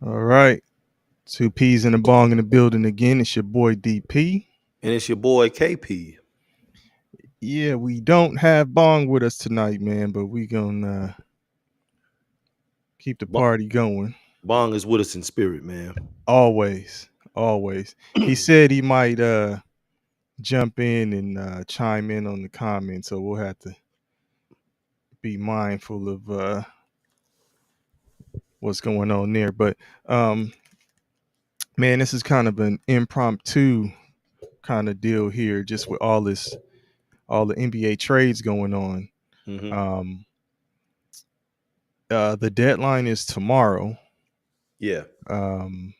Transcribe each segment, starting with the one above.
All right. Two Peas and a Bong in the building again. It's your boy DP. And it's your boy KP. Yeah, we don't have Bong with us tonight, man, but we gonna keep the Bo- party going. Bong is with us in spirit, man. Always. Always. He said he might jump in and chime in on the comments, so we'll have to be mindful of what's going on there. But um man, this is kind of an impromptu kind of deal here, just with all the NBA trades going on. hmm Um the deadline is tomorrow, Yeah, um,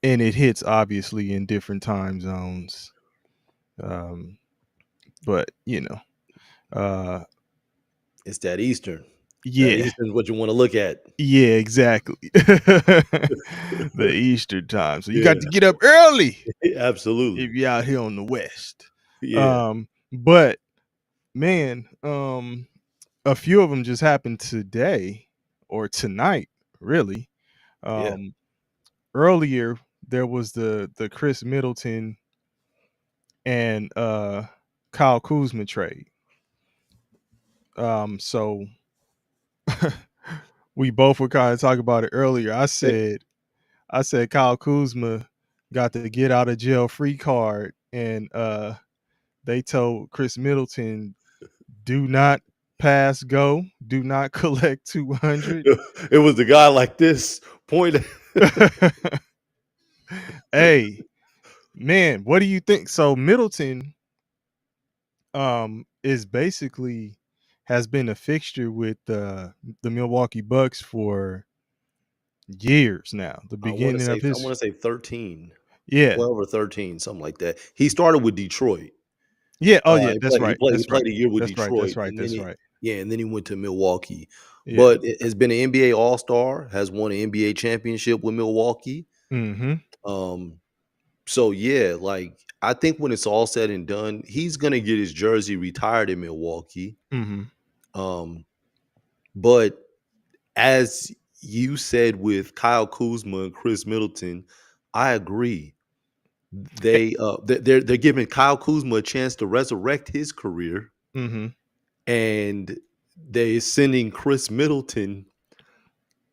and it hits obviously in different time zones. Um, but uh, it's that Eastern. That yeah, Eastern is what you want to look at. yeah, exactly. The Eastern time, so you got to Yeah, get up early if absolutely. you're out here on the West. Yeah, But man, a few of them just happened today or tonight, really. yeah. Um, Earlier there was the Chris Middleton and Kyle Kuzma trade. So we both were kind of talking about it earlier. Eh, I said Kyle Kuzma got the get out of jail free card, and they told Chris Middleton, do not pass go, do not collect 200. it was the guy like this point. Hey, man, what do you think? So Middleton is basically has been a fixture with the Milwaukee Bucks for years now. The beginning of I his want to say 13, yeah. 12 or 13, something like that. He started with Detroit. Yeah, oh yeah, He that's played. He right. played. He That's right. played a year with That's right. That's Detroit, right. and then That's right. and then he went to Milwaukee. Yeah. But it has been an NBA All Star. Has won an NBA championship with Milwaukee. Mhm. Um. So yeah, like I think when it's all said and done, he's gonna get his jersey retired in Milwaukee. Mhm. Um. But as you said with Kyle Kuzma and Chris Middleton, I agree. They're giving Kyle Kuzma a chance to resurrect his career, Mhm. and they're sending Chris Middleton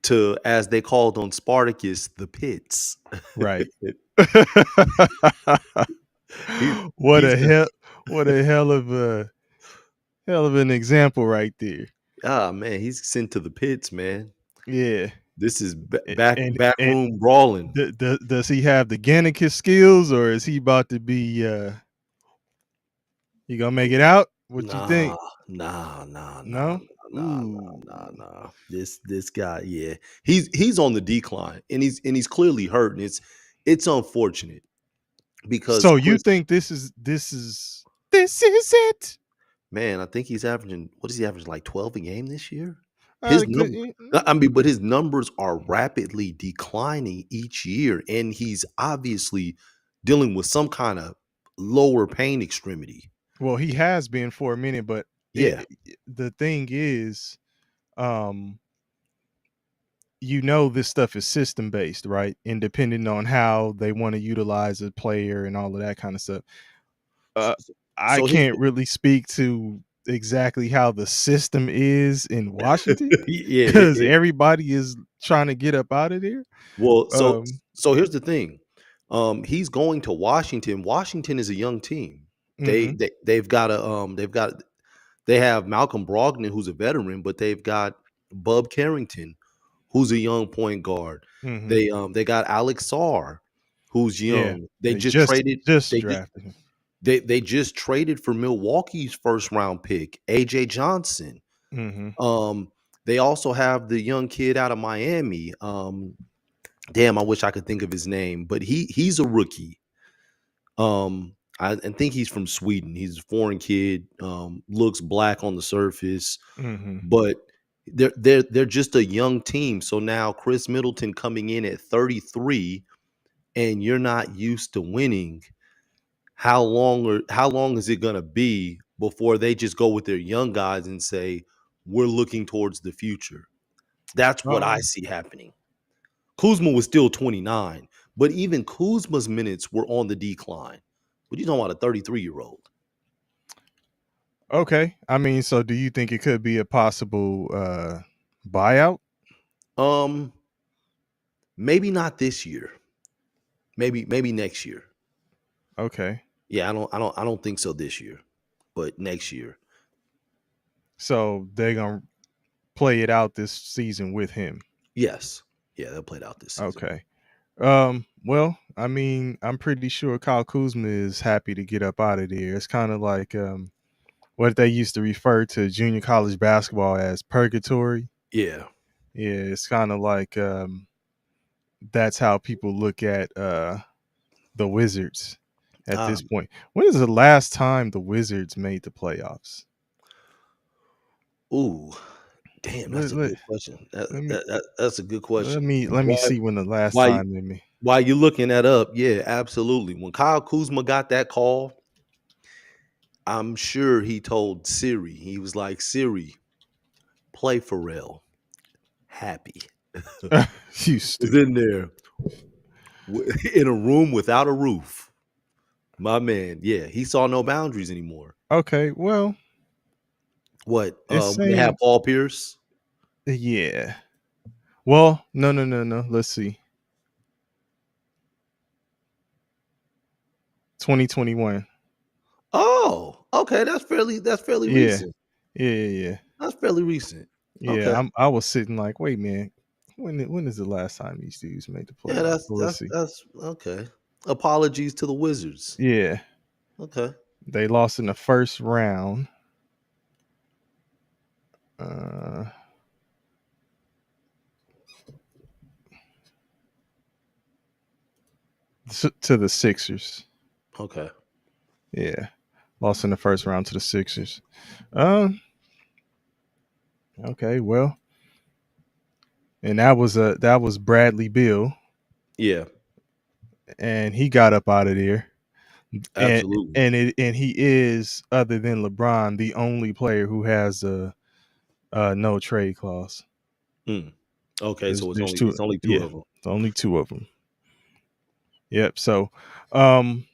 to, as they called on Spartacus, the pits. Right. he, what he's a hell what a hell of an example right there. man, he's sent to the pits, man. Yeah. This is A- back and room brawling. does he have the Gannicus skills, or is he about to be he gonna make it out? What you Nah, think? nah, nah, nah, No? nah, nah, Ooh. nah, nah. This guy, yeah, he's on the decline, and he's clearly hurt, and it's unfortunate because So you Chris, think this is it? man, I think he's averaging, what is he averaging, like 12 a game this year? His Good. number, I mean, but his numbers are rapidly declining each year, and he's obviously dealing with some kind of lower pain extremity. Well, he has been for a minute, but Yeah, the thing is, um, this stuff is system based, right? And depending on how they want to utilize a player and all of that kind of stuff. Uh, so, I so here's can't really speak to exactly how the system is in Washington yeah, because everybody is trying to get up out of there. well, Um, here's the thing. He's going to Washington. Washington is a young team. mhm, They have Malcolm Brogdon, who's a veteran, but they've got Bub Carrington, who's a young point guard. mhm. They got Alex Sarr, who's Yeah, young. They they just traded just they just drafted him. they just traded for Milwaukee's first round pick, AJ Johnson. Mhm. Um, they also have the young kid out of Miami. Damn, I wish I could think of his name, but he's a rookie. I think he's from Sweden. He's a foreign kid. Looks black on the surface, Mhm. but they're just a young team. So now Chris Middleton coming in at 33, and you're not used to winning. How long is it gonna be before they just go with their young guys and say we're looking towards the future? That's what I Um, see happening. Kuzma was still 29, but even Kuzma's minutes were on the decline. What are you talking about, a 33-year-old? Okay. I mean, so do you think it could be a possible buyout? Um, maybe not this year. Maybe next year. Okay. Yeah, I don't think so this year, but next year. So they're gonna play it out this season with him. Yes. Yeah, they'll play it out this season. Okay. Well, I mean, I'm pretty sure Kyle Kuzma is happy to get up out of there. It's kind of like what they used to refer to junior college basketball as purgatory. Yeah. Yeah, it's kind of like that's how people look at the Wizards at this Um, point. When is the last time the Wizards made the playoffs? ooh, damn, that's Let, a let, good question. let me That's a good let question. me let me Why see when the last why time they made. why you looking that up? Yeah, absolutely. When Kyle Kuzma got that call, I'm sure he told Siri. He was like, "Siri, play Pharrell. Happy." You Was stupid. in there in a room without a roof. My man, yeah, he saw no boundaries anymore. Okay, well, What? it's When they have saying Paul Pierce? yeah. Well, no. Let's see. 2021. Oh, okay, that's fairly Yeah. recent. Yeah. That's fairly recent. Yeah, Okay. I was sitting like, wait, man, when is the last time these dudes made the Yeah, playoffs? that's Well, let's that's see. that's okay. Apologies to the Wizards. Yeah, Okay. they lost in the first round uh, to the Sixers. Okay. Yeah, lost in the first round to the Sixers. Um, okay, well, and that was Bradley Beal, Yeah, and he got up out of there, and absolutely. and he is, other than LeBron, the only player who has a no trade clause. Mm. Okay, There's so it's there's only two, it's only two yeah, of them. only two of them. Yep. Um,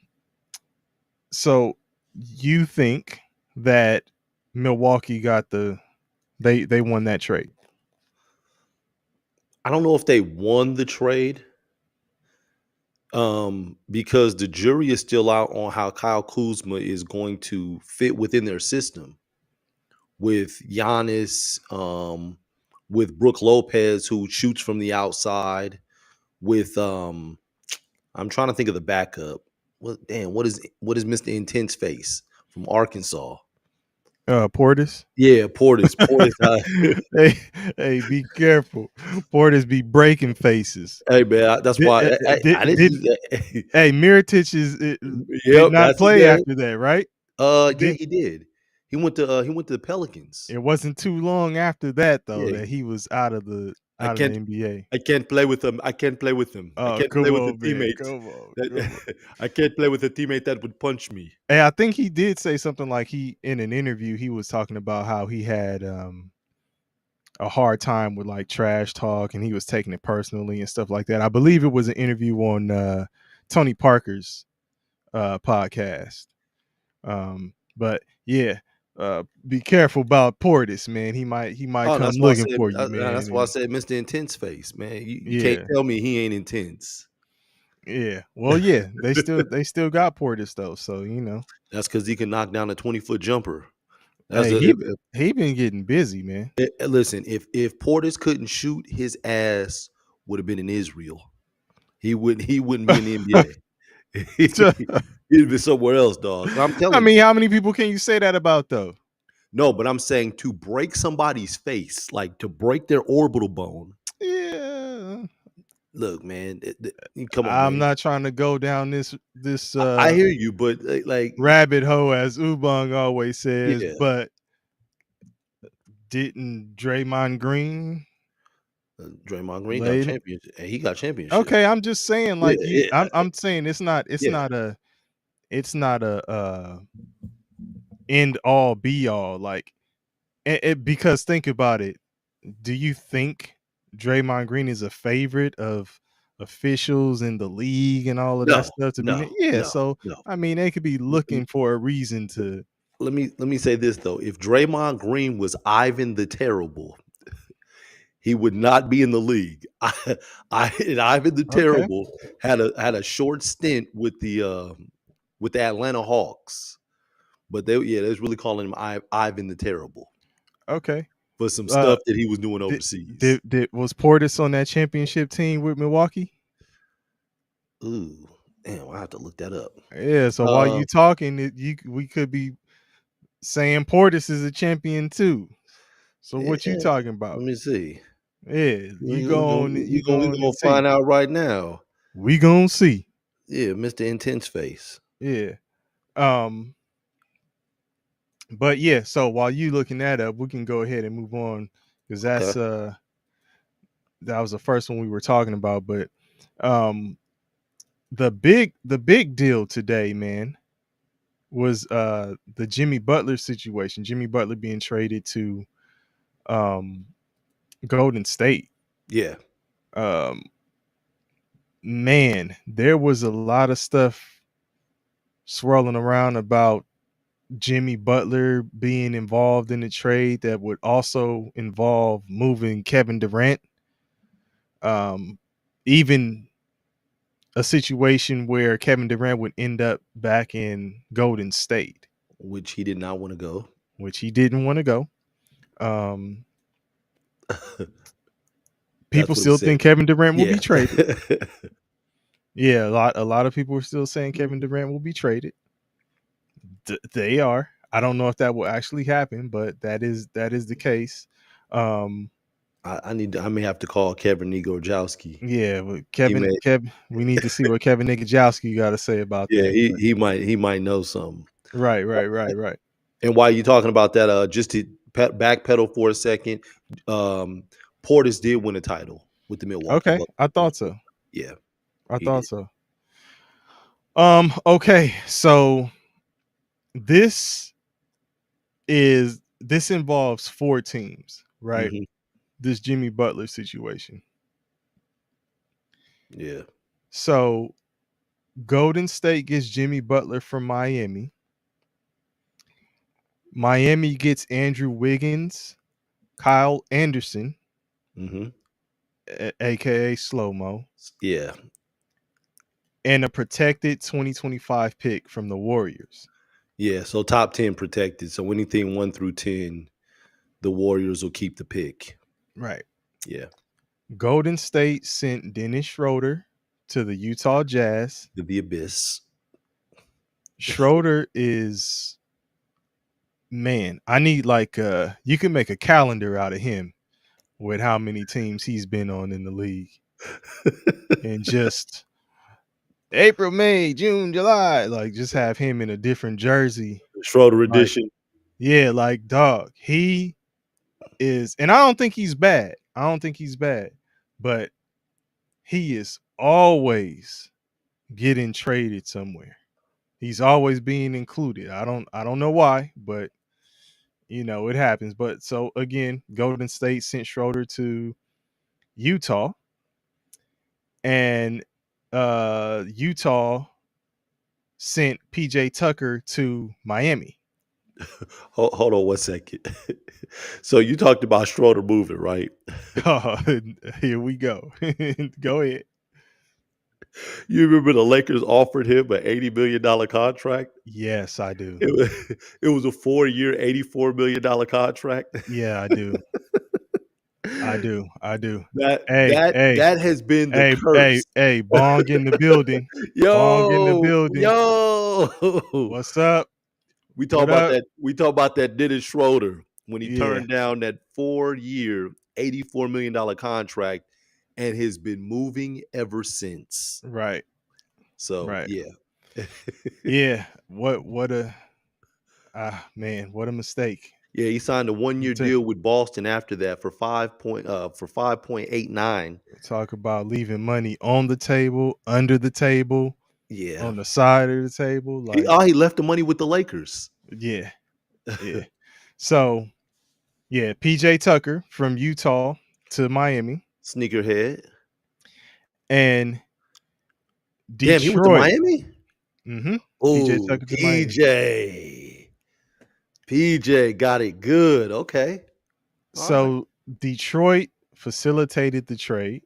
so you think that Milwaukee got they won that trade? I don't know if they won the trade, because the jury is still out on how Kyle Kuzma is going to fit within their system with Giannis, with Brooke Lopez, who shoots from the outside, with I'm trying to think of the backup. What is Mr. Intense Face from Arkansas? Portis. Yeah, Portis. Portis. hey, hey, be careful. Portis be breaking faces. Hey man, that's Did, why I didn't did see. hey Miritich did Yep, not that's his play name. after that, right? Yeah, Did he did. He went to the Pelicans. It wasn't too long after that though Yeah, that he was out of the I out of the can't NBA. I can't play with him. I can't play with him. I Oh, can't come play with a on, man. teammate Come on. Come on. that I can't play with a teammate that would punch me. Hey, I think he did say something like he in an interview he was talking about how he had a hard time with like trash talk and he was taking it personally and stuff like that. I believe it was an interview on Tony Parker's podcast. But yeah, be careful about Portis, man. He might Oh, come that's why I looking said for you, man. that's why I And said Mr. Intense Face, man. You can't yeah, tell me he ain't intense. yeah. Well, yeah, they still got Portis though, so That's because he can knock down a 20-foot jumper. That's hey, a, he been getting busy, man. listen. If Portis couldn't shoot, his ass would have been in Israel. He wouldn't be in the NBA. He'd be somewhere else, dog. I'm I telling mean, you. how many people can you say that about though? No, but I'm saying to break somebody's face, like to break their orbital bone. Yeah, Look, man, come on, I'm man. not trying to go down this I hear you, but like, rabbit hole as Ubang always says, yeah, but didn't Draymond Green Draymond Green got lay it? championship. He got championship. Okay, I'm just saying, Yeah, like you. yeah, I'm saying yeah. it's not a end all be all. Like because think about it. Do you think Draymond Green is a favorite of officials in the league and all of that No, stuff to be no, yeah, no, so no. I mean they could be looking for a reason to Let me say this though. If Draymond Green was Ivan the Terrible, he would not be in the league. And Ivan the okay. Terrible had a short stint with the Atlanta Hawks, but they was really calling him Ivan the Terrible Okay. for some Uh stuff that he was doing did, overseas. did was Portis on that championship team with Milwaukee? Ooh, damn! I have to look that up. Yeah, so while Uh, you talking we could be saying Portis is a champion too. So yeah, what you talking about? let me see. Yeah, We we you gonna go we on gonna and see. find out right now. We gonna see. Yeah, Mister Intense Face. Yeah. Um but yeah, so while you looking that up, we can go ahead and move on because Okay. that was the first one we were talking about. But um the big deal today, man, was the Jimmy Butler situation. Jimmy Butler being traded to um Golden State. Yeah. Um Man, there was a lot of stuff swirling around about Jimmy Butler being involved in the trade that would also involve moving Kevin Durant. Um, Even a situation where Kevin Durant would end up back in Golden State, Which he did not want to go. which he didn't want to go. Um, That's People what he still said. think Kevin Durant will Yeah. be traded. Yeah, a lot of people are still saying Kevin Durant will be traded. They are. I don't know if that will actually happen, but that is the case. Um, I may have to call Kevin Negorjowski. Yeah, with He may Kevin, we need to see what Kevin Nikolajowski got to say about yeah, that. But he might know something. right, right, right, right. And while you talking about that, just to backpedal for a second, um, Portis did win a title with the Milwaukee Okay, Bucks. I thought so. Yeah, I he thought did. so. Okay, so this this involves four teams, right? Mhm. This Jimmy Butler situation. Yeah. So Golden State gets Jimmy Butler from Miami. Miami gets Andrew Wiggins, Kyle Anderson, Mhm. aka Slow Mo, Yeah. and a protected 2025 pick from the Warriors. Yeah. So top 10 protected. So anything 1 through 10, the Warriors will keep the pick. Right. Yeah. Golden State sent Dennis Schroeder to the Utah Jazz. The abyss. Schroeder is man, I need like you can make a calendar out of him with how many teams he's been on in the league. And just April, May, June, July, like just have him in a different jersey. Schroeder Like, edition. yeah, like dog. He is, and I don't think he's bad. I don't think he's bad, but he is always getting traded somewhere. He's always being included. I don't know why, but it happens. But so again, Golden State sent Schroeder to Utah, and Utah sent PJ Tucker to Miami. Hold on 1 second. So you talked about Schroeder moving, right? Oh, here we go. Go ahead. You remember the Lakers offered him an $80 million contract? Yes, I do. It was, it was a 4-year, $84 million contract. Yeah, I do. I do. I do. That Hey, that hey, that has been the hey, hey, curse. hey, Bong in the building. Bong in the Yo, building. yo. What's up? We talk What about up? that. We talk about that Dennis Schroeder when he Yeah, turned down that 4-year, $84 million contract and has been moving ever since. right, So right. yeah. Yeah. What a man, what a mistake. Yeah, he signed a 1-year To deal with Boston after that for 5.89. talk about leaving money on the table, under the table, Yeah. on the side of the table. Like, He left the money with the Lakers. yeah, yeah. So yeah, PJ Tucker from Utah to Miami. Sneakerhead. And Damn, he went to Detroit. Miami? PJ Oh, Tucker to Miami. PJ. PJ got it good. Okay. All right. So Detroit facilitated the trade,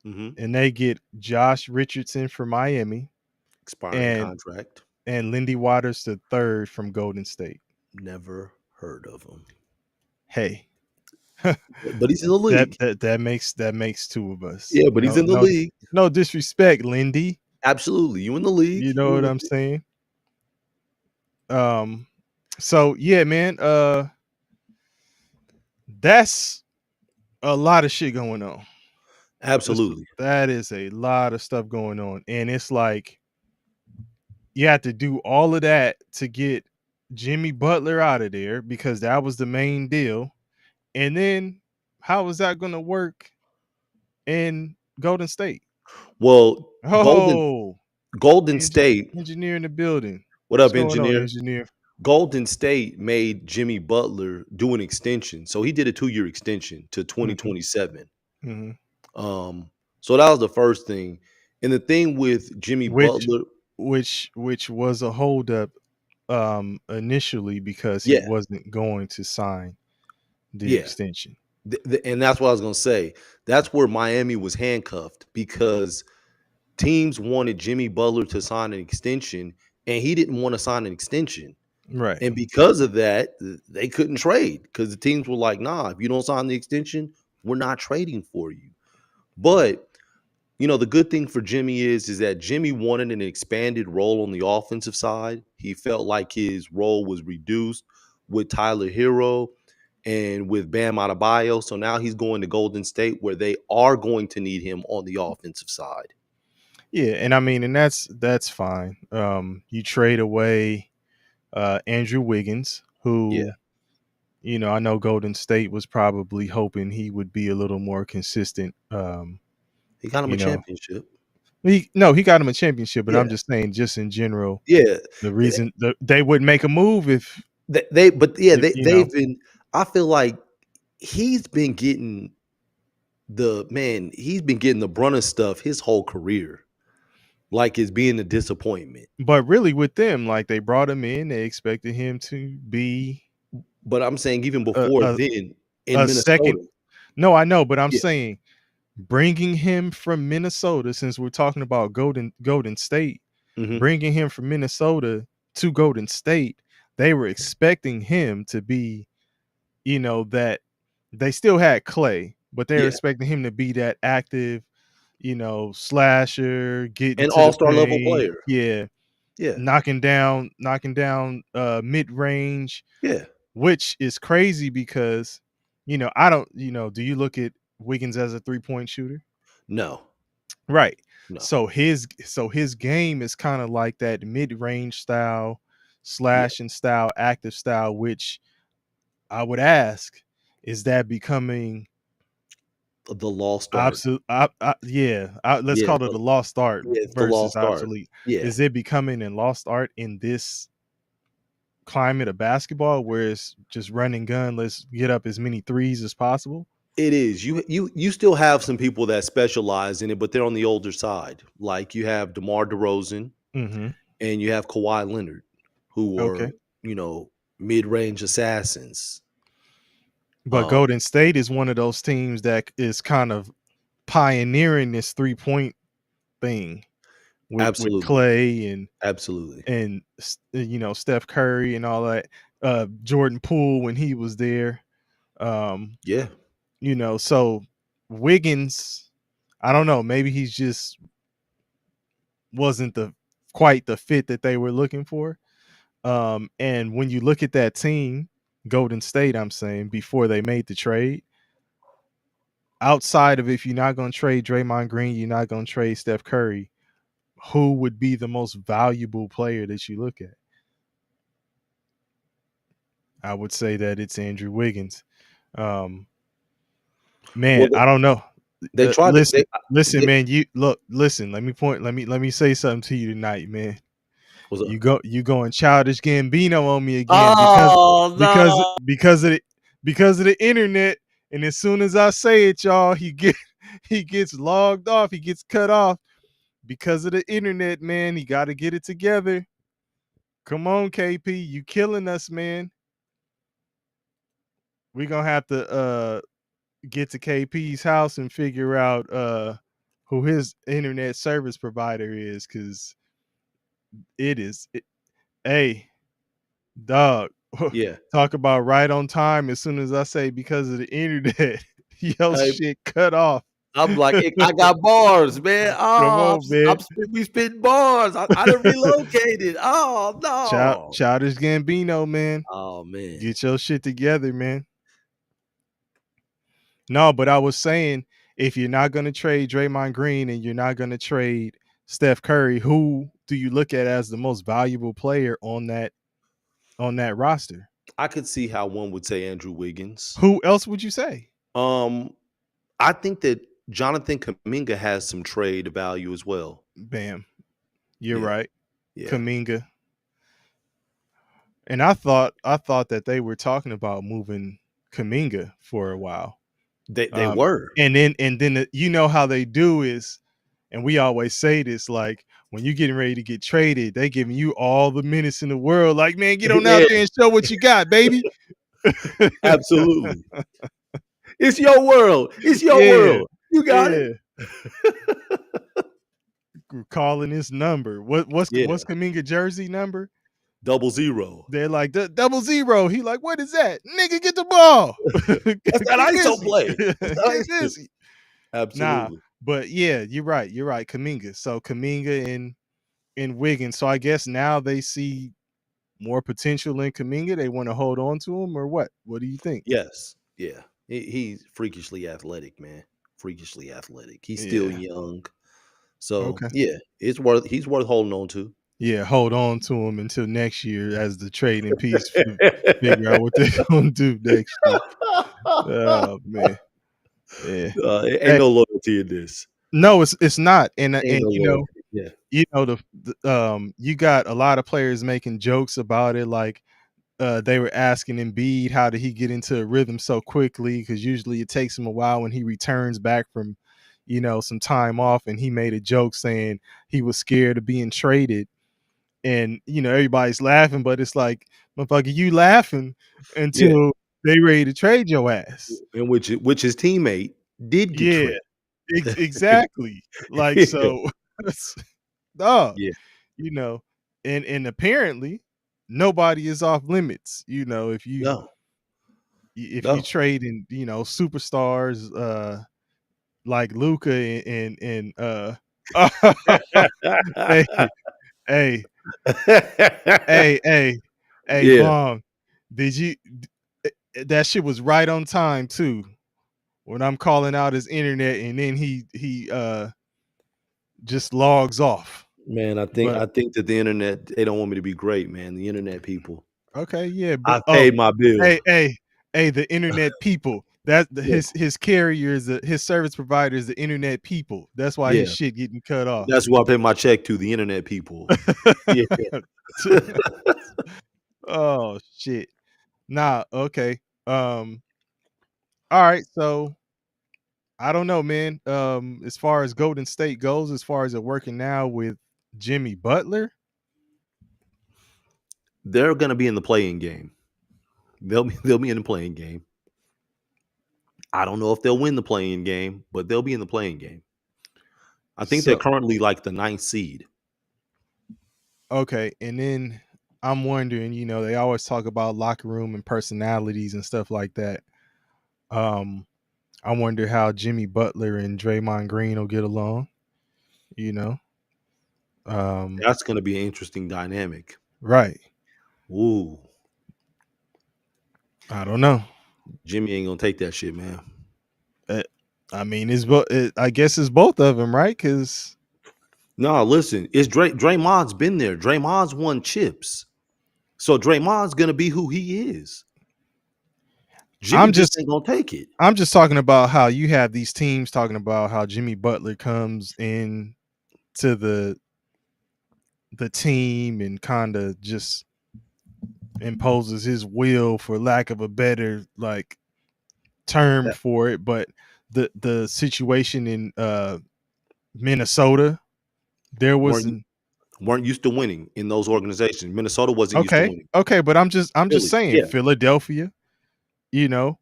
Mm-hmm. and they get Josh Richardson from Miami Expiring and contract. Lindy Waters the third from Golden State. Never heard of him. Hey, But he's in the league. that makes two of us. Yeah, but he's in the league. No disrespect, Lindy. Absolutely. You in the league. You know You in what the I'm saying? Um, so yeah, man. That's a lot of shit going on. Absolutely. That is a lot of stuff going on, and it's like you have to do all of that to get Jimmy Butler out of there because that was the main deal. And then how is that going to work in Golden State? Well, Oh, Golden State. engineer in the building. What What's up, going on, engineer? engineer? Golden State made Jimmy Butler do an extension. So he did a 2-year extension to hmm 2027. hmm Um, so that was the first thing. And the thing with Jimmy Which Butler, which was a holdup initially because he yeah, wasn't going to sign the yeah. extension. And that's what I was going to say. That's where Miami was handcuffed because teams wanted Jimmy Butler to sign an extension and he didn't want to sign an extension. Right. And because of that, they couldn't trade because the teams were like, nah, if you don't sign the extension, we're not trading for you. But the good thing for Jimmy is that Jimmy wanted an expanded role on the offensive side. He felt like his role was reduced with Tyler Hero and with Bam Adebayo. So now he's going to Golden State where they are going to need him on the offensive side. Yeah, and I mean, and that's fine. You trade away Andrew Wiggins, Yeah, who I know Golden State was probably hoping he would be a little more consistent. he got him You a know, championship. he got him a championship, but I'm Yeah, just saying, just in general, yeah. the reason they wouldn't make a move if, But yeah, if you know, they've been. I feel like he's been getting he's been getting the brunt of stuff his whole career. Like it's being a disappointment. but really with them, like they brought him in, they expected him to be But I'm saying even a before a, then in a second. Minnesota. No, I know, but I'm Yeah. saying bringing him from Minnesota, since we're talking about Golden State, Mhm. bringing him from Minnesota to Golden State, they were expecting him to be, that they still had Clay, but they were Yeah. expecting him to be that active, slasher, getting An to the all-star level paint, player. yeah, Yeah. knocking down mid range, Yeah. which is crazy because, I don't, do you look at Wiggins as a 3-point shooter? No. Right. No. So his game is kind of like that mid-range style, Yeah. slashing style, active style, which I would ask, is that becoming The lost art. absolute? Yeah, let's Yeah. call it a lost art It's the versus lost art. obsolete. Yeah. Is it becoming a lost art in this climate of basketball where it's just run and gun? Let's get up as many threes as possible. It is. You still have some people that specialize in it, but they're on the older side. Like you have DeMar DeRozan Mm-hmm. and you have Kawhi Leonard, who are, Okay. you know, mid-range assassins. But Um, Golden State is one of those teams that is kind of pioneering this 3-point thing with absolutely. Clay and Absolutely. Steph Curry and all that. Jordan Poole when he was there. Um, Yeah. so Wiggins, I don't know, maybe he's just wasn't the quite the fit that they were looking for. And when you look at that team, Golden State, I'm saying before they made the trade, outside of if you're not going to trade Draymond Green, you're not going to trade Steph Curry, who would be the most valuable player that you look at? I would say that it's Andrew Wiggins. Um, Well, man, I don't know. they tried to Listen, they man. Listen. Let me say something to you tonight, man. was a You going childish Gambino on me again Oh because no. because of the internet. And as soon as I say it, y'all, he get he gets logged off. He gets cut off because of the internet, man. He got to get it together. Come on, KP, you killing us, man. We gonna have to get to KP's house and figure out who his internet service provider is, because it is. Hey, dog. Yeah. Talk about right on time. As soon as I say because of the internet, yo Hey, shit cut off. I'm like, I got bars, man. Come Oh, on, man. we spitting bars. I done relocated. Oh no. Childish Gambino, man. Oh man. Get your shit together, man. No, but I was saying, if you're not gonna trade Draymond Green and you're not gonna trade Steph Curry, who do you look at as the most valuable player on that roster? I could see how one would say Andrew Wiggins. Who else would you say? Um, I think that Jonathan Kuminga has some trade value as well. Bam. You're Yeah, right. yeah. Kaminga. And I thought that they were talking about moving Kaminga for a while. They were. And then you know how they do is, and we always say this, like when you getting ready to get traded, they giving you all the minutes in the world. Like, man, get on out Yeah, there and show what you got, baby. absolutely. It's your world. It's your Yeah, world. You got it. yeah. We're calling his number. What's Yeah, Kaminga jersey number? 00. They're like the 00. He like, what is that? Nigga, get the ball. That's that Get ISO busy. play. That's that Get ISO. busy. Nah, Absolutely. but yeah, you're right. You're right. Kaminga. So Kaminga and Wiggins. So I guess now they see more potential in Kaminga. They want to hold on to him, or what? What do you think? Yes. Yeah. He's freakishly athletic, man. Freakishly athletic. He's still Yeah. young. So Okay. yeah, he's worth holding on to. Yeah, hold on to him until next year as the trading piece. Figure out what they're gonna do next year. Oh man. Yeah. Ain't Hey, no loyalty in this. no, it's not. And Ain't and no loyalty. Yeah. you got a lot of players making jokes about it, like they were asking Embiid how did he get into a rhythm so quickly, because usually it takes him a while when he returns back from some time off, and he made a joke saying he was scared of being traded, and everybody's laughing, but it's like, motherfucker, you laughing Yeah. until they ready to trade your ass. In which his teammate did get Yeah, traded. exactly. Like, Yeah. so dog, Yeah. you know, and apparently nobody is off limits. If No. you No. trade in, superstars like Luca and hey, hey, hey, hey, Yeah. Bong, did you that shit was right on time too. When I'm calling out his internet and then he just logs off. Man, But I think that the internet, they don't want me to be great, man. The internet people. okay, yeah, but I paid my bill. hey, the internet people. Yeah. His carrier is his service provider is the internet people. That's why his Yeah. shit getting cut off. That's who I pay my check to, the internet people. Yeah. Oh shit. Nah, okay. All right, so I don't know, man. As far as Golden State goes, as far as it working now with Jimmy Butler, They're gonna be in the playing game. They'll be in the playing game. I don't know if they'll win the playing game, but they'll be in the playing game. I think they're so currently like the ninth seed. okay, and then I'm wondering, they always talk about locker room and personalities and stuff like that. Um, I wonder how Jimmy Butler and Draymond Green will get along. You know, um, That's gonna be an interesting dynamic. right? Ooh, I don't know. Jimmy ain't gonna take that shit, man. Uh, I mean, I guess it's both of them, right? Because No, listen, it's Draymond's been there. Draymond's won chips. So Draymond's gonna be who he is. Jimmy I'm just just ain't gonna take it. I'm just talking about how you have these teams talking about how Jimmy Butler comes in to the team and kind of just imposes his will, for lack of a better term That- for it. But the situation in Minnesota. There was weren't an weren't used to winning in those organizations. Minnesota wasn't used to okay, winning. okay, but I'm just Philly, saying yeah, Philadelphia. You know,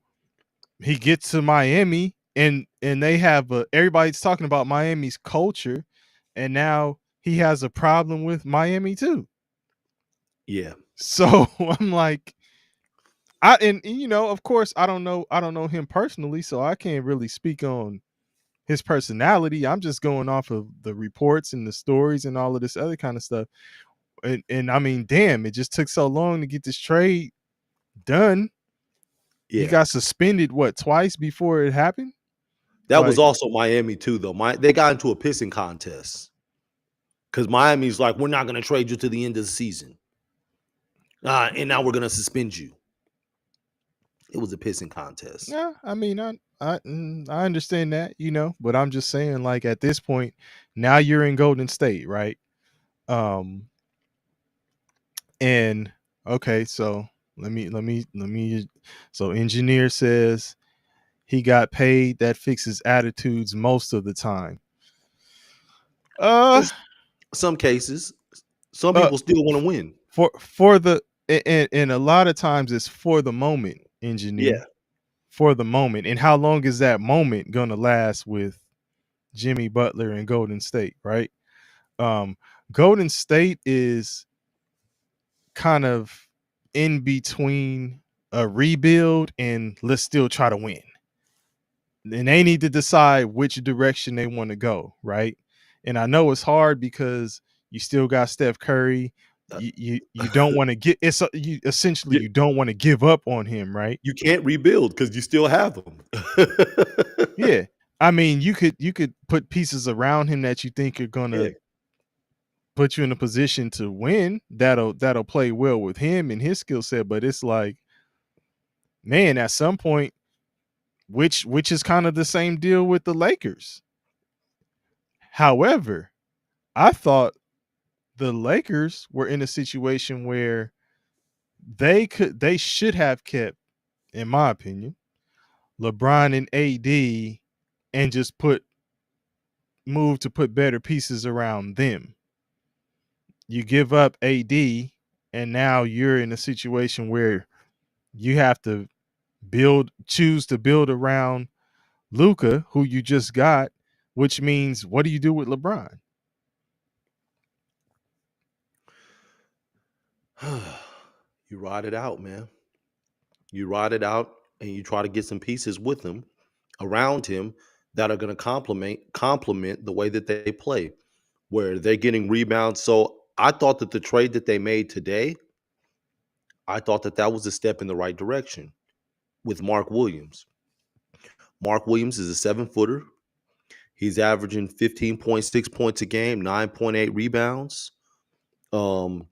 he gets to Miami, and they have everybody's talking about Miami's culture, and now he has a problem with Miami too. yeah. So I'm like, of course, I don't know him personally, so I can't really speak on his personality. I'm just going off of the reports and the stories and all of this other kind of stuff. And I mean, damn, it just took so long to get this trade done. He Yeah. got suspended what, twice before it happened? That was Like, also Miami too, though. They got into a pissing contest because Miami's like, we're not going to trade you to the end of the season, and now we're going to suspend you. It was a pissing contest. yeah, I mean, I understand that, but I'm just saying, like, at this point, now you're in Golden State, right? Um, and okay, so let me. So engineer says he got paid. That fixes attitudes most of the time. In Uh, some cases, some uh, people still want to win. for the and a lot of times it's for the moment, engineer, Yeah. for the moment. And how long is that moment gonna last with Jimmy Butler and Golden State, right? Um, Golden State is kind of in between a rebuild and let's still try to win. And they need to decide which direction they want to go, right? And I know it's hard because you still got Steph Curry. Uh, You don't want to get you essentially you, you don't want to give up on him, right? you can't rebuild because you still have them. Yeah. I mean, you could put pieces around him that you think are Yeah. gonna put you in a position to win. That'll play well with him and his skill set. But it's like, man, at some point, which is kind of the same deal with the Lakers. However, I thought the Lakers were in a situation where they should have kept, in my opinion, LeBron and AD and just put better pieces around them. You give up AD and now you're in a situation where you have to choose to build around Luca, who you just got, which means what do you do with LeBron? You ride it out, man. You ride it out and you try to get some pieces with him around him that are going to complement the way that they play, where they're getting rebounds. So I thought that the trade that they made today, I thought that that was a step in the right direction with Mark Williams. Mark Williams is a 7 footer. He's averaging 15.6 points a game, 9.8 rebounds. Um,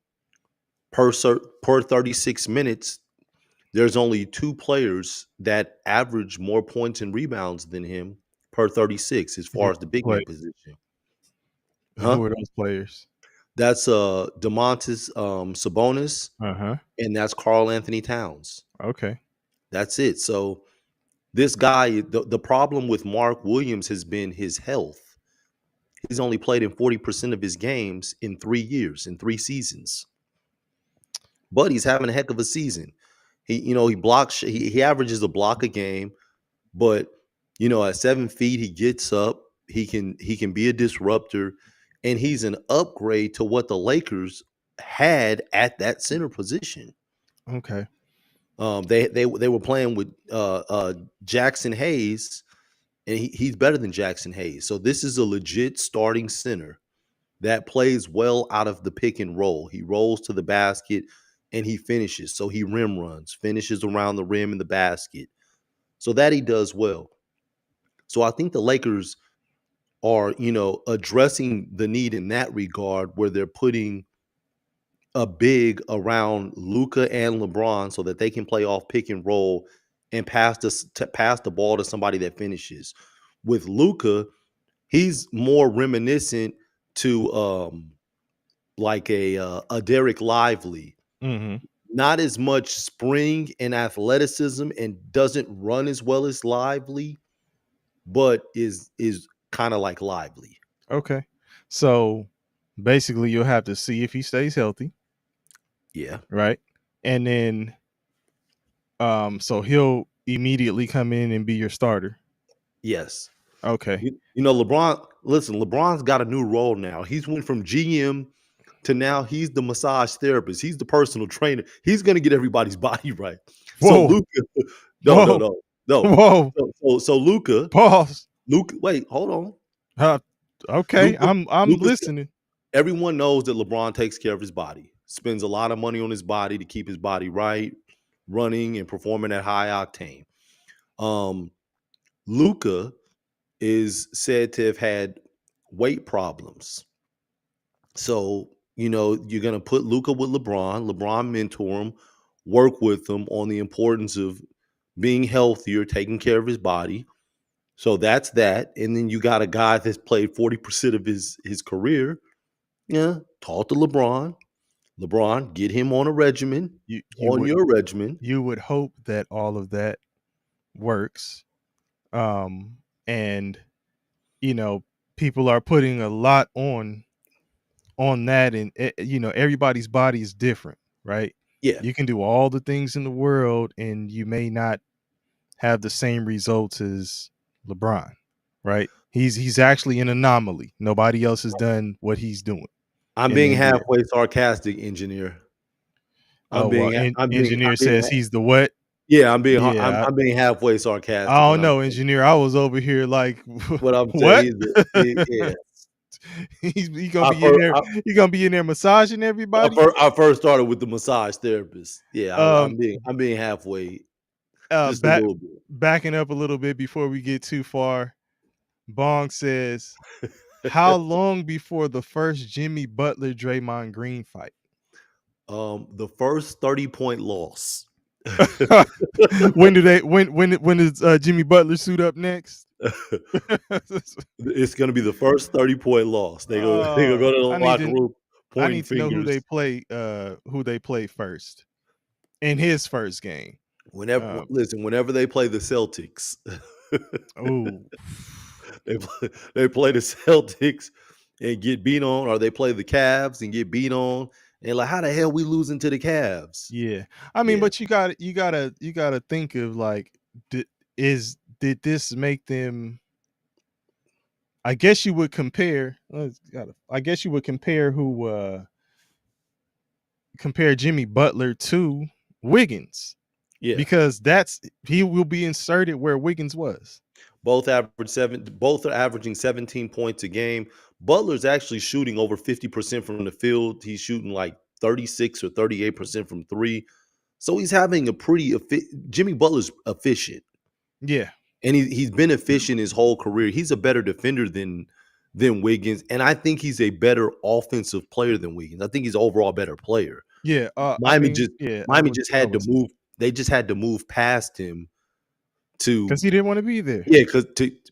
per 36 minutes, there's only two players that average more points and rebounds than him per 36 as Who far as the big play man position. Huh? who are those players? That's DeMontis Sabonis, Uh-huh. and that's Carl Anthony Towns. Okay. That's it. So this guy, the problem with Mark Williams has been his health. He's only played in 40% of his games in 3 years, in 3 seasons. But he's having a heck of a season. He blocks, he averages a block a game, but at 7 feet, he gets up. He can be a disruptor, and he's an upgrade to what the Lakers had at that center position. Okay. They were playing with Jackson Hayes, and he's better than Jackson Hayes. So this is a legit starting center that plays well out of the pick and roll. He rolls to the basket and he finishes. So he rim runs, finishes around the rim in the basket. So that he does well. So I think the Lakers are, addressing the need in that regard where they're putting a big around Luca and LeBron so that they can play off pick and roll and pass the ball to somebody that finishes. With Luca, he's more reminiscent to like a Derek Lively. Mhm. Not as much spring and athleticism and doesn't run as well as Lively, but is kind of like lively. Okay. So basically, you'll have to see if he stays healthy, Yeah. right? And then, so he'll immediately come in and be your starter. Yes. Okay. You know, LeBron. Listen, LeBron's got a new role now. He's went from GM to now he's the massage therapist. He's the personal trainer. He's gonna get everybody's body right. So Whoa. Luca, no, no, Whoa. no, no. Whoa. So Luca, Pause. Wait, hold on. Uh, okay. Luca, I'm Luca. listening. Everyone knows that LeBron takes care of his body. Spends a lot of money on his body to keep his body right, running and performing at high octane. Um, Luca is said to have had weight problems. So, you know, you're going to put Luca with LeBron mentor him, work with him on the importance of being healthier, taking care of his body. So that's that. And then you got a guy that's played 40% of his career. Yeah, talk to LeBron. LeBron, get him on a regimen, You on would your regimen. you would hope that all of that works. And you know, people are putting a lot on that, and you know, everybody's body is different, right? Yeah. You can do all the things in the world and you may not have the same results as LeBron, right? He's actually an anomaly. Nobody else has done what he's doing I'm in the being NBA. halfway sarcastic, engineer. Oh well, I'm engineer being says he's the what? yeah, Yeah, I'm being halfway I sarcastic when don't I'm know, engineer. I was over here like, what I'm saying. what? Yeah. He gonna I be in first, there. He gonna be in there massaging everybody. I first started with the massage therapist. Yeah, Um, I'm being halfway, uh, just a back little bit. backing up a little bit before we get too far. Bong says, "How long before the first Jimmy Butler Draymond Green fight?" The first 30-point loss. When do they? When does Jimmy Butler suit up next? It's gonna be the first 30-point loss. They gonna go to the I need locker to room I pointing need to know fingers. who they play first in his first game. Um, Whenever they play the Celtics, oh, they play the Celtics and get beat on, or they play the Cavs and get beat on. And like, how the hell we losing to the Cavs? yeah. I mean, Yeah, but you gotta think of like, did, did this make them? I guess you would compare. I guess you would compare compare Jimmy Butler to Wiggins yeah. because he will be inserted where Wiggins was. Both are averaging 17 points a game. Butler's actually shooting over 50% from the field. He's shooting like 36 or 38% from three. So he's having a Jimmy Butler's efficient. Yeah, And he's been efficient his whole career. He's a better defender than Wiggins. And I think he's a better offensive player than Wiggins. I think he's overall a better player. yeah. I Miami mean, just yeah. Miami just I had to would say move. They just had to move past him because to he didn't want to be there. yeah,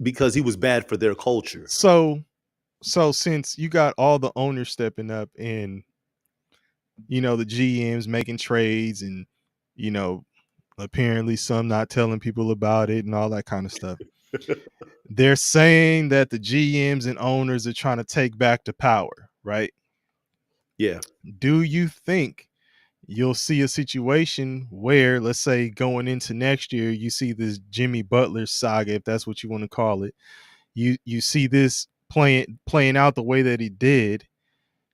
because he was bad for their culture. So, so since you got all the owners stepping up and you know the GMs making trades and you know apparently some not telling people about it and all that kind of stuff. They're saying that the GMs and owners are trying to take back the power, right? Yeah. Do you think you'll see a situation where, let's say, going into next year, you see this Jimmy Butler saga, if that's what you want to call it, you see this playing out the way that he did?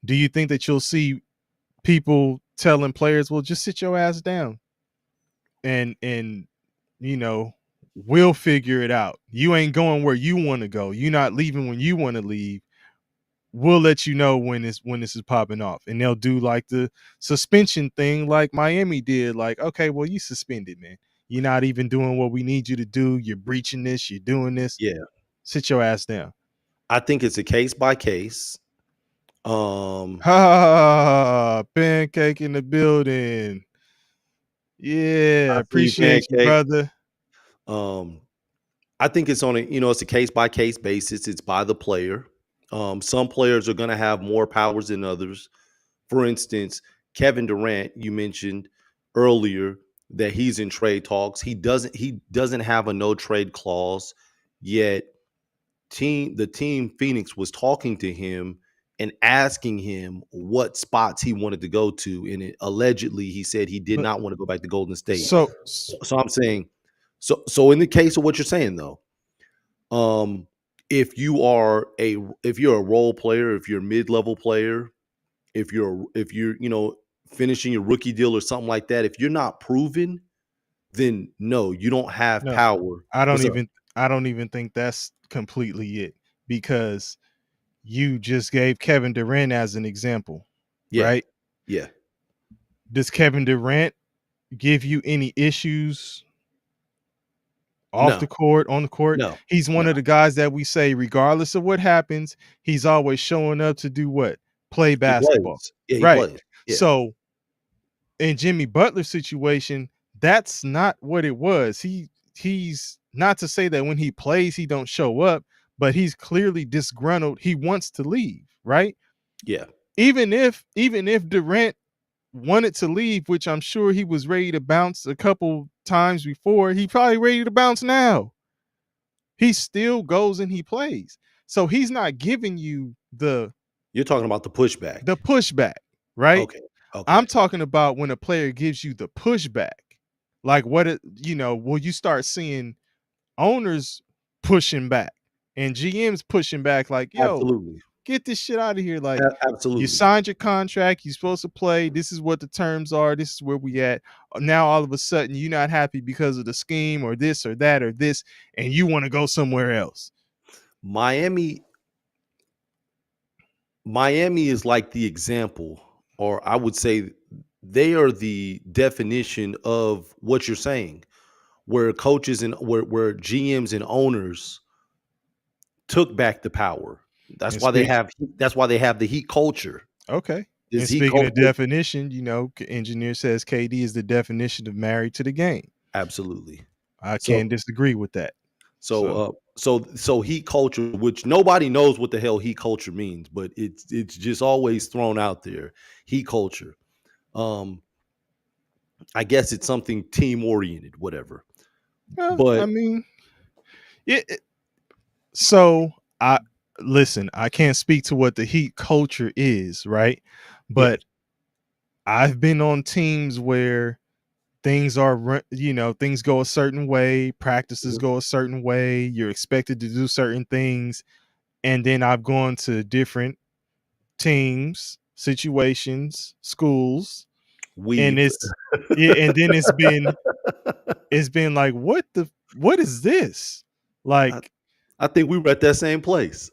Do you think that you'll see people telling players, "Well, just sit your ass down and you know, we'll figure it out. You ain't going where you want to go. You're not leaving when you want to leave. We'll let you know when this is popping off." And they'll do like the suspension thing like Miami did. Like, okay, well, you suspended, man. You're not even doing what we need you to do. You're breaching this. You're doing this. Yeah. Sit your ass down. I think it's a case by case. Um, Ha! Pancake in the building. Yeah, I see appreciate you, pancake. brother. Um, I think it's on a it's a case by case basis. It's by the player. Some players are going to have more powers than others. For instance, Kevin Durant, you mentioned earlier that he's in trade talks. He doesn't have a no trade clause yet. the team Phoenix was talking to him and asking him what spots he wanted to go to, and allegedly he said he did But not want to go back to Golden State. so So I'm saying, so in the case of what you're saying though, um, if you're a role player, if you're a mid level player, if you're finishing your rookie deal or something like that, if you're not proven, then no, you don't have no, power. I don't What's up? even I don't even think that's completely it, because you just gave Kevin Durant as an example, Yeah, right? yeah. Does Kevin Durant give you any issues off No, the court, on the court? no, He's one no. of the guys that we say, regardless of what happens, he's always showing up to do what? Play He basketball. plays. Yeah, he Right. plays. Yeah, So in Jimmy Butler's situation, that's not what it was. He's not to say that when he plays he don't show up, but he's clearly disgruntled. He wants to leave, right? yeah. Even if Durant wanted to leave, which I'm sure he was ready to bounce a couple times before, he probably ready to bounce now. He still goes and he plays. So he's not giving you You're talking about the pushback. the pushback, right? Okay, okay. I'm talking about when a player gives you the pushback. Like will you start seeing owners pushing back and GMs pushing back like, yo, Absolutely. get this shit out of here. Like, you Absolutely. signed your contract, you're supposed to play. This is what the terms are. This is where we at. Now all of a sudden you're not happy because of the scheme or this or that or this, and you want to go somewhere else. Miami Miami is like the example, or I would say they are the definition of what you're saying, where coaches and where GMs and owners took back the power. That's And why they speak have that's why they have the heat culture. okay. This And heat speaking of culture. definition, engineer says KD is the definition of married to the game. Absolutely. I So can't disagree with that. so So so heat culture, which nobody knows what the hell heat culture means, but it's just always thrown out there. Heat culture. Um, I guess it's something team oriented, whatever. I But mean, it, so I listen, I can't speak to what the heat culture is, right? yeah, But I've been on teams where things things go a certain way, practices mhm, go a certain way, you're expected to do certain things, and then I've gone to different teams, situations, schools, and we've. it's yeah, and then it's been like, what is this? I, Like, I think we were at that same place.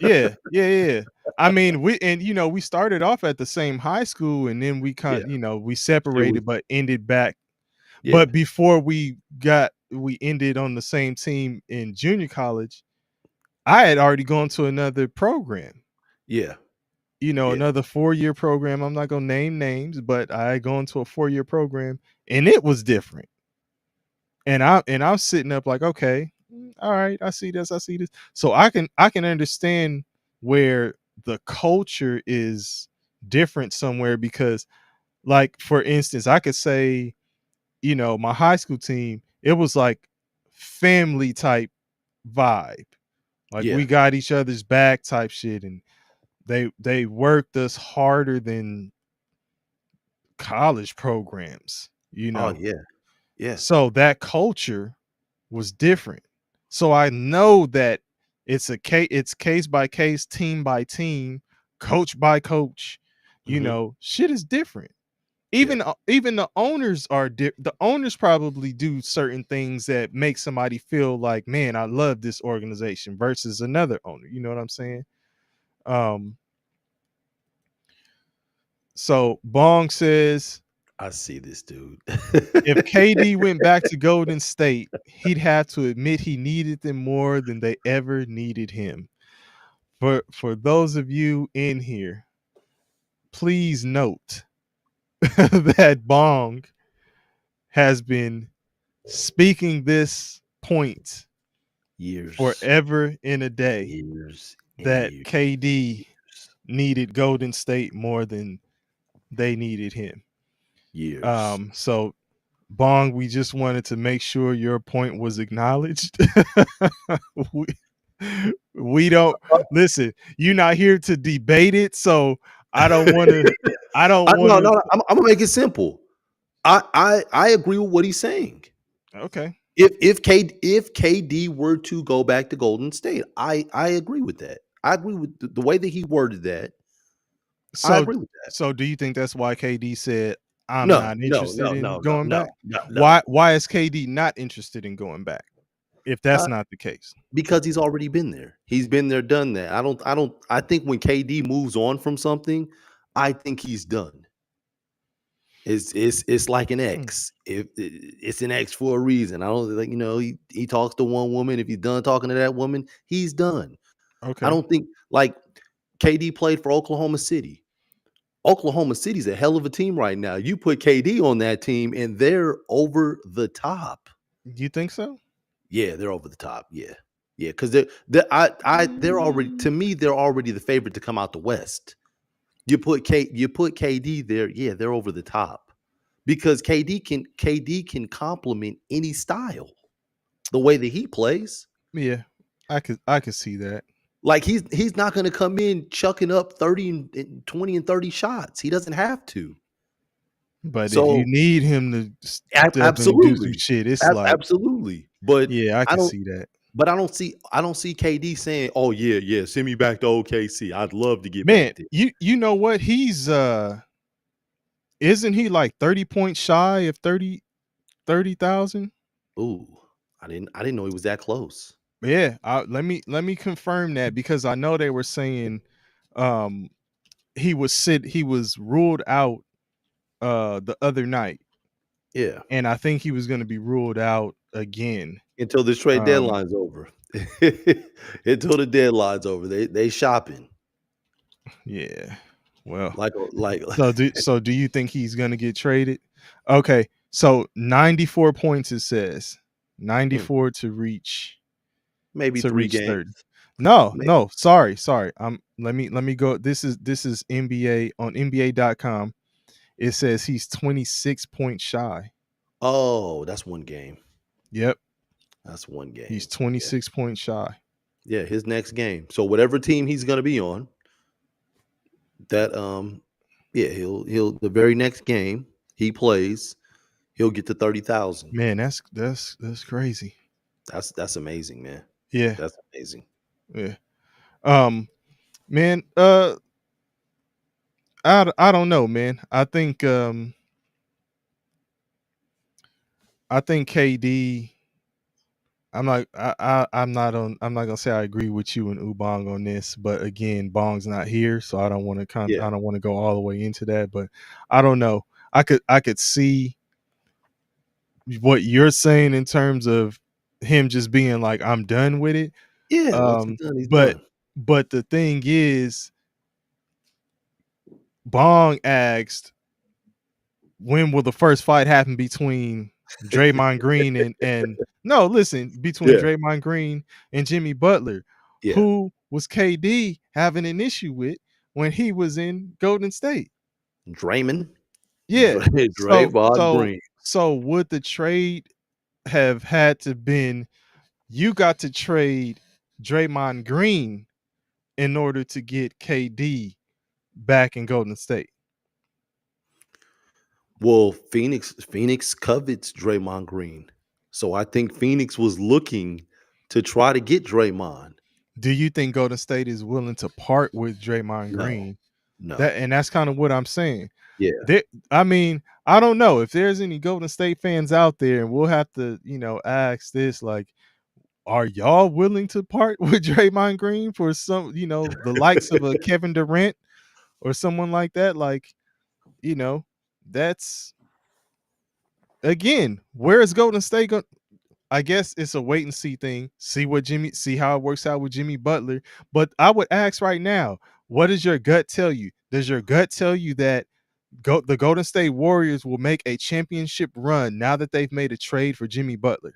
yeah, yeah, yeah. I mean, we started off at the same high school, and then Yeah, we it was. separated but ended back. Yeah, But before we ended on the same team in junior college, I had already gone to another program, yeah, yeah. another 4-year program. I'm not gonna name names, but I had gone to a 4-year program, and it was different. And I'm sitting up like, okay, all right, I see this, I see this. So I can understand where the culture is different somewhere, because, like, for instance, I could say, my high school team, it was like family type vibe. Like, Yeah. we got each other's back type shit, and they worked us harder than college programs. Oh yeah, yeah. So that culture was different. So I know that it's case by case, team by team, coach by coach. Hmm. Shit is different. Yeah. Even the owners the owners probably do certain things that make somebody feel like, man, I love this organization, versus another owner. You know what I'm saying? Um, so Bong says, I see this dude. if KD went back to Golden State, he'd have to admit he needed them more than they ever needed him. For those of you in here, please note that Bong has been speaking this point Years, forever in a day, years, and that years, KD years, needed Golden State more than they needed him. years. So Bong, we just wanted to make sure your point was acknowledged. We- We don't listen. You're not here to debate it, so I don't want to. I don't want No, to. no, no, I'm gonna make it simple. I agree with what he's saying. Okay, If KD were to go back to Golden State, I agree with that. I agree with the way that he worded that. I so agree with that. so do you think that's why KD said I'm No, not no, interested no, in no, no, going no, back? no, no. Why is KD not interested in going back? If that's Uh, not the case, because he's already been there. He's been there, done that. I think when KD moves on from something, I think he's done. It's like an Hmm, ex. If it's an ex for a reason. I don't like, he talks to one woman. If he's done talking to that woman, he's done. I okay. don't think like KD played for Oklahoma City. Oklahoma City's a hell of a team right now. You put KD on that team and they're over the top. You think so? Yeah, they're over the top. Yeah. Yeah, because they're already, Mm, to me, they're already the favorite to come out the West. You put KD there, yeah, they're over the top. Because KD can complement any style the way that he plays. yeah, I could see that. Like he's not going to come in chucking up 30 and 20 and 30 shots. He doesn't have to. But if you So need him to step in and do some absolutely. shit, it's like, Absolutely. But yeah, I I can don't see that. I don't see KD saying, "Oh yeah, yeah, send me back to OKC. I'd love to get back Man, there." you know what? He's isn't he like 30 points shy of 30,000? Ooh, I didn't know he was that close. Yeah, let me confirm that because I know they were saying um he was ruled out the other night, Yeah. and I think he was going to be ruled out again. Until this trade Um deadline's over. Until the deadline's over. They shopping. yeah. Well, Like so do you think he's going to get traded? Okay. So 94 points it says. mm, 94 maybe to 3 reach games. 30. No, Maybe. no, sorry. Let me go. This is NBA on NBA.com. It says he's 26 points shy. Oh, that's 1 game. Yep. That's 1 He's game. Yeah. 26 points shy. Yeah, his next game. So whatever team he's gonna be on, that yeah, he'll the very next game he plays, he'll get to 30,000. Man, that's crazy. That's amazing, man. Yeah. That's amazing. Yeah. Um man, I don't know, man. I think KD. I'm not gonna say I agree with you and Ubong on this, but again, Bong's not here, so Yeah. I don't want to go all the way into that. But I don't know. I could see what you're saying in terms of him just being like, I'm done with it. Yeah, once he's Um, done, he's but done. but the thing is, Bong asked when will the first fight happen between Draymond Green and no, listen, between Yeah. Draymond Green and Jimmy Butler, Yeah. who was KD having an issue with when he was in Golden State. Draymond. Yeah. So Draymond so Green. so would the trade have had to been you got to trade Draymond Green in order to get KD back in Golden State? Well, Phoenix covets Draymond Green. So I think Phoenix was looking to try to get Draymond. Do you think Golden State is willing to part with Draymond No. Green? No. That's kind of what I'm saying. Yeah. There, I mean, I don't know if there's any Golden State fans out there, and we'll have to, ask this: like, are y'all willing to part with Draymond Green for the likes of a Kevin Durant or someone like that? Like, you know, that's again, where is Golden State going? I guess it's a wait and see thing. See how it works out with Jimmy Butler. But I would ask right now, what does your gut tell you? Does your gut tell you that the Golden State Warriors will make a championship run now that they've made a trade for Jimmy Butler?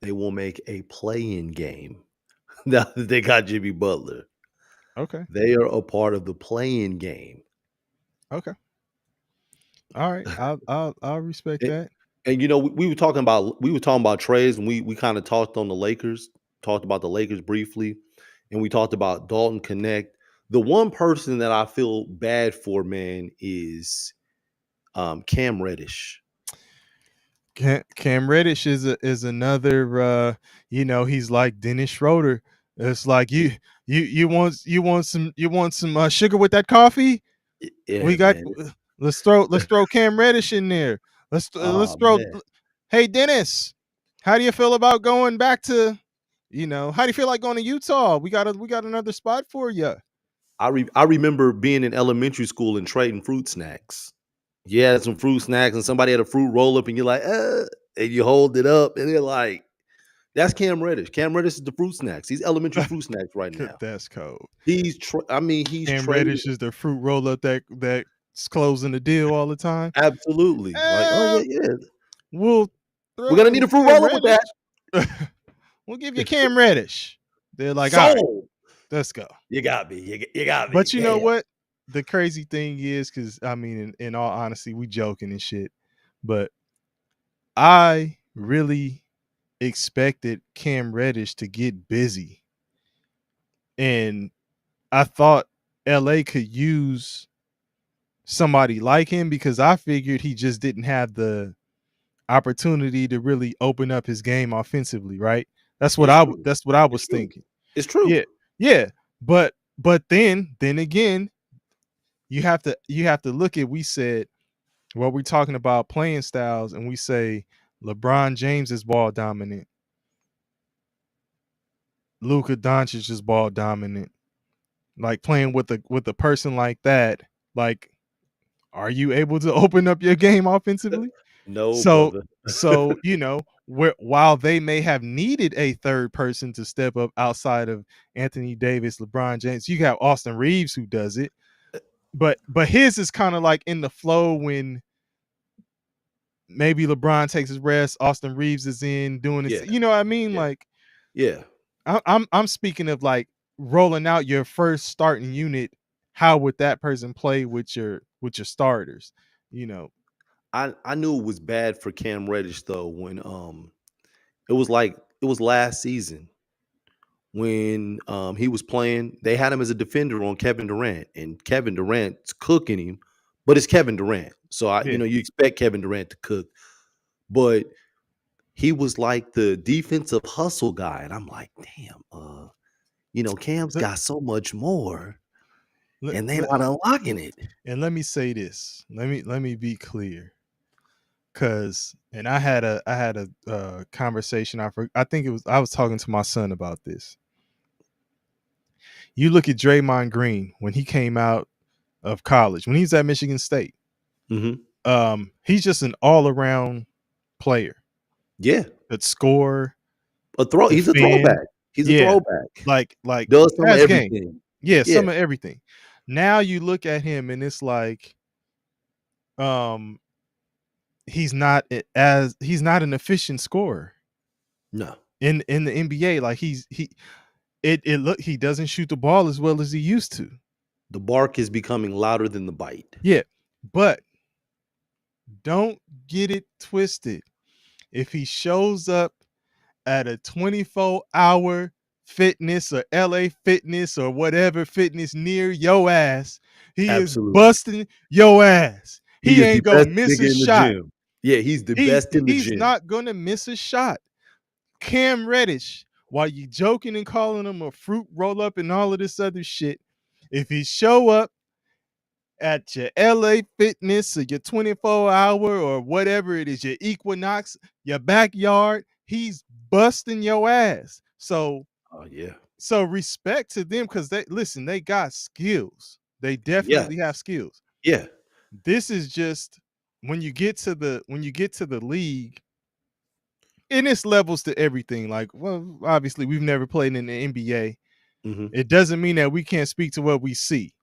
They will make a play-in game now that they got Jimmy Butler. Okay. They are a part of the play-in game. Okay. All right. I'll respect And, that. and we were talking about trades and we kind of talked on the Lakers. talked about the Lakers briefly, and we talked about Dalton Connect. The one person that I feel bad for, man, is Cam Reddish. Cam Reddish is another he's like Dennis Schroeder. It's like you want some sugar with that coffee? Yeah, We got man. let's throw Cam Reddish in there. Let's Oh throw man. Hey Dennis, how do you feel about going back to how do you feel like going to Utah? We got another spot for you. I remember being in elementary school and trading fruit snacks. You had some fruit snacks and somebody had a fruit roll up and you're like, and you hold it up and they're like, that's Cam Reddish. Cam Reddish is the fruit snacks. He's elementary fruit snacks right now. That's cold. He's Cam trading. Reddish is the fruit roll up that's closing the deal all the time. Absolutely. Like, oh Eh, yeah, yeah. we'll We're throw gonna in need a fruit Cam roll up with that. Reddish. We'll give you Cam Reddish. They're like, all right, Sold. let's go. You got me. You got me. But you know Damn. what? The crazy thing is, because I mean, in all honesty, we joking and shit, but I really expected Cam Reddish to get busy, and I thought LA could use somebody like him because I figured he just didn't have the opportunity to really open up his game offensively, right? That's what It's I true. that's what I It's was true. thinking. It's true. Yeah. Yeah. But then again, you have to look at, we said, well, we're talking about playing styles, and we say LeBron James is ball dominant. Luka Doncic is ball dominant. Like playing with a person like that, like, are you able to open up your game offensively? No, So brother. so while they may have needed a third person to step up outside of Anthony Davis, LeBron James, you got Austin Reeves who does it, but his is kind of like in the flow when maybe LeBron takes his rest, Austin Reeves is in doing this. Yeah. You know what I mean? Yeah. Like Yeah. I'm speaking of like rolling out your first starting unit. How would that person play with your starters? You know, I knew it was bad for Cam Reddish though when it was last season when he was playing. They had him as a defender on Kevin Durant, and Kevin Durant's cooking him, but it's Kevin Durant, so yeah. you expect Kevin Durant to cook, but he was like the defensive hustle guy, and I'm like, damn, Cam's Let, got so much more, let, and they're let- not unlocking it. and let me say this. Let me be clear. Cause and I had a conversation. I think I was talking to my son about this. You look at Draymond Green when he came out of college, when he's at Michigan State. Hmm. He's just an all around player. Yeah, That score, he's a defend, throwback. He's a yeah, throwback. like Does some of has game. everything. Yeah, Yeah, some of everything. Now you look at him and it's like, um, he's not an efficient scorer no, in the NBA. Like he doesn't shoot the ball as well as he used to. the bark is becoming louder than the bite. Yeah, but don't get it twisted. If he shows up at a 24-hour fitness or LA fitness or whatever fitness near your ass, he is Absolutely. busting your ass. He He is the ain't gonna best miss a nigga in the shot. gym. Yeah, he's the He's best in the he's gym. not gonna miss a shot. Cam Reddish, while you joking and calling him a fruit roll up and all of this other shit, if he show up at your LA Fitness or your 24-hour or whatever it is, your Equinox, your backyard, he's busting your ass. Oh yeah. So respect to them, because they got skills. They definitely have Yes. skills. Yeah. This is just when you get to the league, and it's levels to everything. Like, well, obviously we've never played in the NBA. Hmm. It doesn't mean that we can't speak to what we see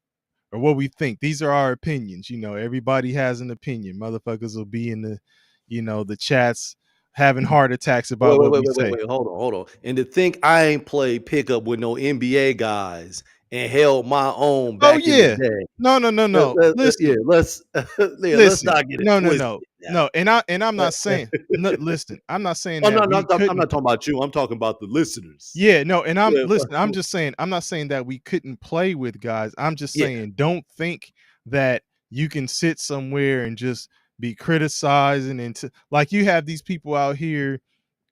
or what we think. These are our opinions. Everybody has an opinion. Motherfuckers will be in the chats having heart attacks about Wait, wait, what wait, we wait, wait, say. wait. Hold on, hold on. And to think I ain't played pickup with no NBA guys and held my own Oh back in the yeah. day. No, no, no, no. Yeah, Listen, let's listen. not get it No, no, no, twisted now. no. And I'm not saying. No, listen, I'm not saying Oh, that no, no, we I'm couldn't. not talking about you. I'm talking about the listeners. Yeah, no, and I'm Yeah, listen, I'm just saying, I'm not saying that we couldn't play with guys. I'm just yeah, saying, don't think that you can sit somewhere and just be criticizing like you have these people out here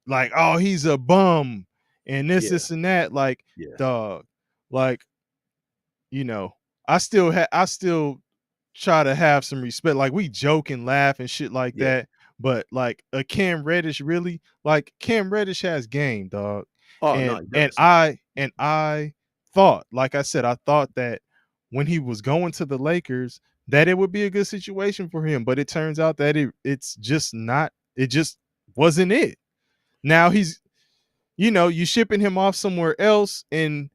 like, oh, he's a bum and yeah, this and that. Like, yeah, dog, like, you know, I still try to have some respect. Like we joke and laugh and shit like yeah. that. But like a Cam Reddish, really, like Cam Reddish has game, dog. Oh, no, And he and does. I and I thought, like I said, I thought that when he was going to the Lakers, that it would be a good situation for him. But it turns out that it's just not, it just wasn't it. Now he's, you shipping him off somewhere else, and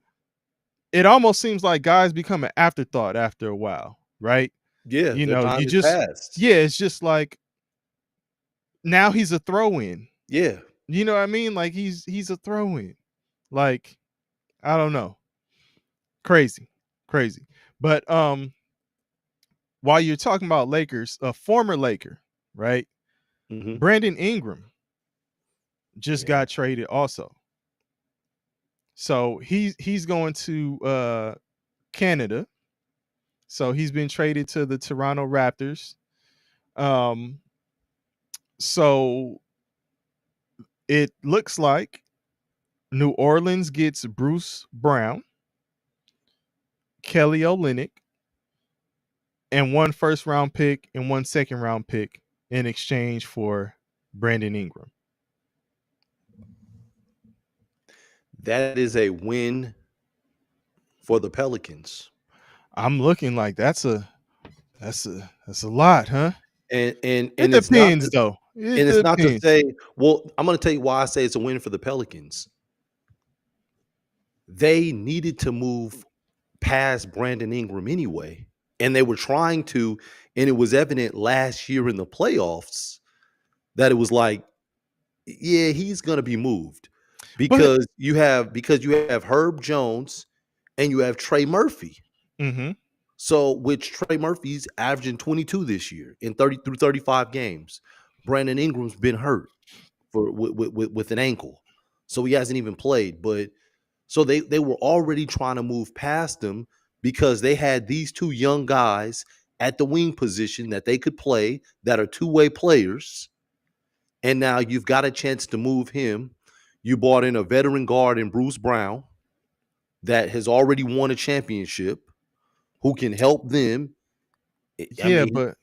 it almost seems like guys become an afterthought after a while, right? Yeah, their time You is just, past. yeah, it's just like now he's a throw in. Yeah. You know what I mean? Like he's a throw in. Like, I don't know. Crazy. Crazy. But while you're talking about Lakers, a former Laker, right? Mhm. Brandon Ingram just Yeah. got traded also. So he's going to Canada. So he's been traded to the Toronto Raptors. Um so it looks like New Orleans gets Bruce Brown, Kelly Olynyk, and one first round pick and one second round pick in exchange for Brandon Ingram. That is a win for the Pelicans. I'm looking like that's a lot, huh? It And it's not depends to, though. It and it's not to depends. say, well, I'm gonna tell you why I say it's a win for the Pelicans. They needed to move past Brandon Ingram anyway. And they were trying to, and it was evident last year in the playoffs that it was like, yeah, he's gonna be moved But because you have Herb Jones and you have Trey Murphy. mhm. So which Trey Murphy's averaging 22 this year in 30 through 35 games. Brandon Ingram's been hurt for with an ankle. So he hasn't even played. But so they were already trying to move past him because they had these two young guys at the wing position that they could play that are two-way players. And now you've got a chance to move him. You brought in a veteran guard in Bruce Brown that has already won a championship who can help them. I Yeah, mean, but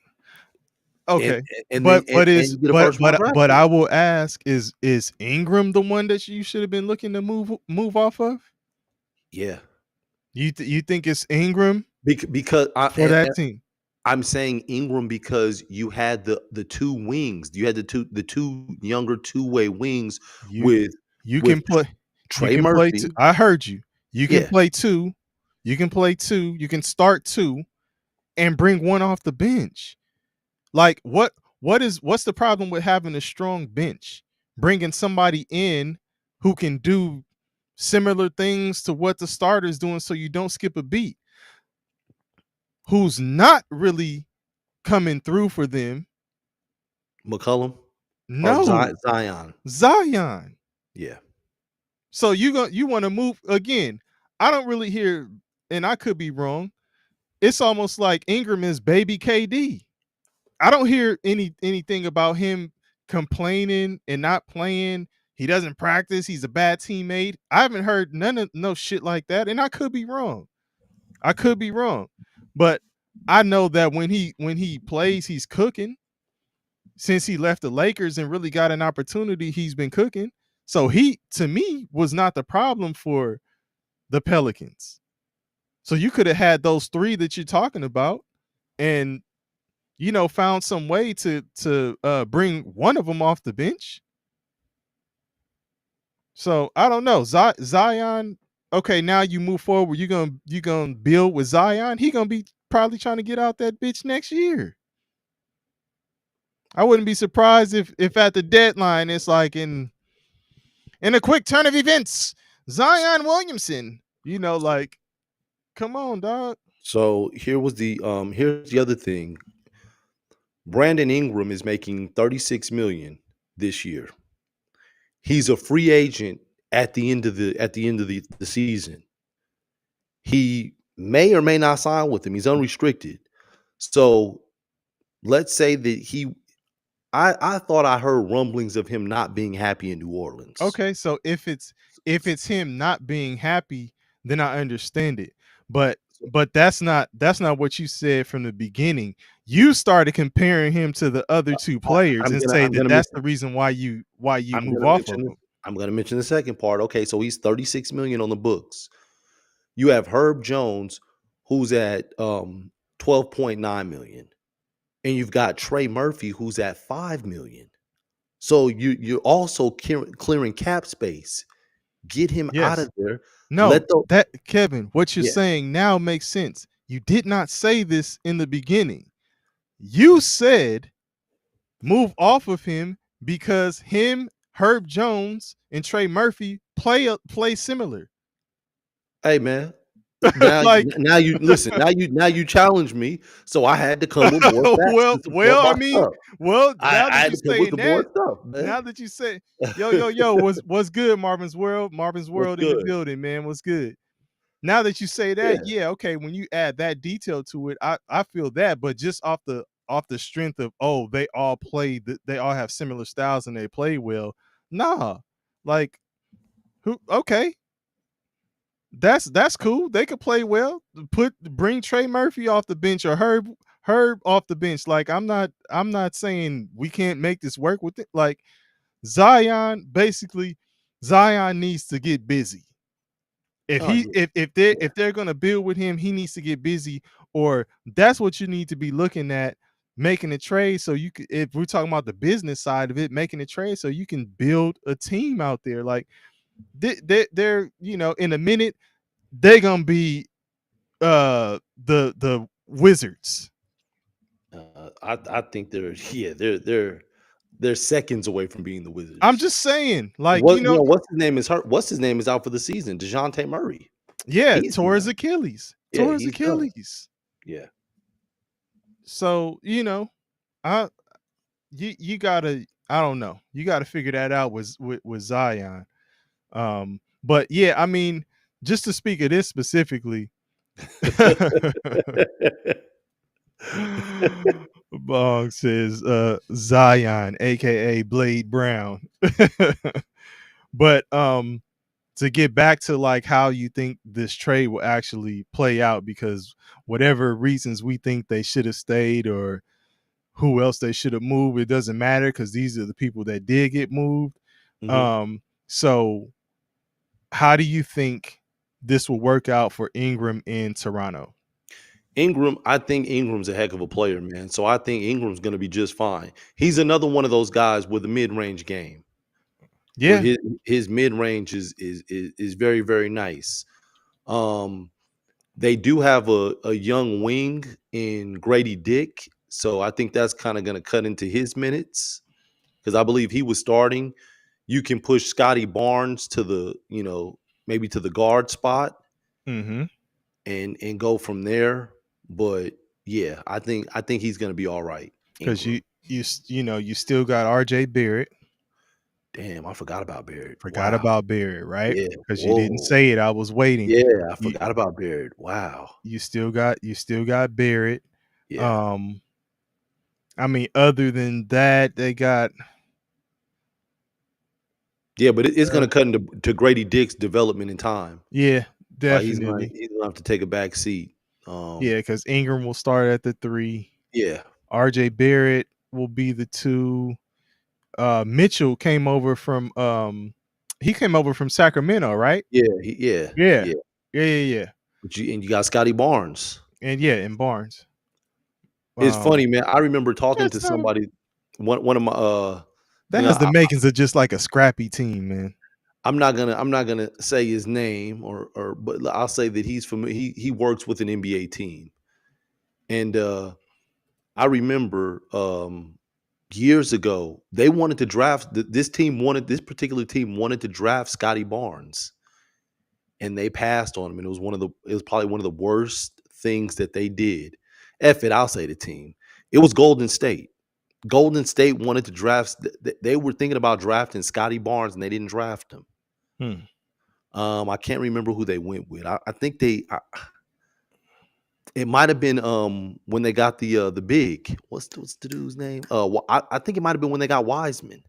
and okay. and then and Is you get a first round draft but pick. I will ask, is Ingram the one that you should have been looking to move off of? Yeah, You think it's Ingram because for that team? I'm saying Ingram because you had the two wings. You had the two younger two-way wings You with you with can play you Trey can play two. Murphy. I heard you. You can Yeah, play two. You can play two. You can start two and bring one off the bench. Like what's the problem with having a strong bench? Bringing somebody in who can do similar things to what the starter's doing so you don't skip a beat. Who's not really coming through for them? McCollum or No, Zion. Zion. Yeah, So you want to move again. I don't really hear, and I could be wrong. It's almost like Ingram is baby KD. I don't hear anything about him complaining and not playing. He doesn't practice. He's a bad teammate. I haven't heard none of no shit like that, and I could be wrong. I could be wrong, but I know that when he plays, he's cooking. Since he left the Lakers and really got an opportunity, he's been cooking. So he, to me, was not the problem for the Pelicans. So you could have had those three that you're talking about, and found some way to bring one of them off the bench. So I don't know. Zion, okay, now you move forward. You gonna build with Zion. He gonna be probably trying to get out that bitch next year. I wouldn't be surprised if at the deadline it's like in a quick turn of events, Zion Williamson, like Come on, dog. So here's the other thing. Brandon Ingram is making 36 million this year. He's a free agent at the end of the season. He may or may not sign with him. He's unrestricted. So let's say that I thought I heard rumblings of him not being happy in New Orleans. Okay, so if it's him not being happy, then I understand it. But but that's not what you said from the beginning. You started comparing him to the other two I, players I'm and gonna say I'm that gonna that's mention the reason why you I'm move gonna off of mention this. him. I'm gonna mention the second part. Okay, so he's 36 million on the books. You have Herb Jones, who's at 12.9 million, and you've got Trey Murphy, who's at 5 million. So you're also clearing cap space. Get him out Yes. of there. No, Let the that Kevin, what you're Yeah. saying now makes sense. You did not say this in the beginning. You said move off of him because him, Herb Jones, and Trey Murphy play similar. Hey man, now Like, now you listen. Now you challenge me, so I had to come with more facts well, to support well, I my mean, stuff. well, I, now I that had you're to come with saying the more that, stuff, man. now that you say, yo, what's good, Marvin's World? Marvin's What's World in the good? building, man. What's good? Now that you say that, Yeah. yeah, okay. When you add that detail to it, I feel that. But just off the strength of they all they all have similar styles and they play well. Nah, like who? Okay, that's cool. They could play well. Bring Trey Murphy off the bench or Herb off the bench. Like I'm not saying we can't make this work with it. Like Zion, basically, Zion needs to get busy. If Oh he yeah. if they're gonna build with him, he needs to get busy, or that's what you need to be looking at, making a trade so you could, if we're talking about the business side of it, making a trade so you can build a team out there. Like they're in a minute they're gonna be the Wizards. I think they're yeah they're seconds away from being the I'm Wizards. just saying, like, What's his name is hurt? What's his name is out for the season? Dejounte Murray. yeah, He's tore his done. Achilles. Yeah, Tore his he's done. Achilles. Yeah. So, I you gotta, I don't know. You gotta figure that out with Zion. But yeah, I mean, just to speak of this specifically, Bong says Zion, aka Blade Brown. But to get back to like how you think this trade will actually play out, because whatever reasons we think they should have stayed or who else they should have moved, it doesn't matter because these are the people that did get moved. Mhm. So how do you think this will work out for Ingram in Toronto? Ingram, I think Ingram's a heck of a player, man. So I think Ingram's going to be just fine. He's another one of those guys with a mid-range game where Yeah. his mid-range is very very nice. Um they do have a young wing in Grady Dick, so I think that's kind of going to cut into his minutes because I believe he was starting. You can push Scotty Barnes to maybe to the guard spot Mm-hmm. and go from there. But yeah, I think he's gonna be all right. Because Ingram. you still got RJ Barrett. Damn, I forgot about Barrett. Forgot Wow. about Barrett, right? Yeah. Because you didn't Whoa. say it. I was waiting. Yeah, I You forgot about Barrett. Wow. you still got Barrett. Yeah. Um, I mean, other than that, they got Yeah, but it's uh, gonna cut into Grady Dick's development in time. yeah, He's gonna definitely. he's gonna have to take a back seat. Yeah, because Ingram will start at the 3. Yeah. RJ Barrett will be the 2. Mitchell came over from he came over from Sacramento, right? Yeah, Yeah. yeah. Yeah, yeah, yeah. But you got Scotty Barnes. And yeah, in Barnes. It's Um, funny, man. I remember talking to that's not a somebody, one of my that you know, has the makings of just like a scrappy team, man. I'm not gonna say his name or but I'll say that he's from he works with an NBA team. And I remember years ago, they wanted to draft this particular team wanted to draft Scotty Barnes. and they passed on him, and it was probably one of the worst things that they did. F it, I'll say the team. It was Golden State. Golden State wanted to draft. They were thinking about drafting Scotty Barnes, and they didn't draft him. Hmm. I can't remember who they went with. I think it might have been when they got the big. What's the dude's name? I think it might have been when they got Wiseman.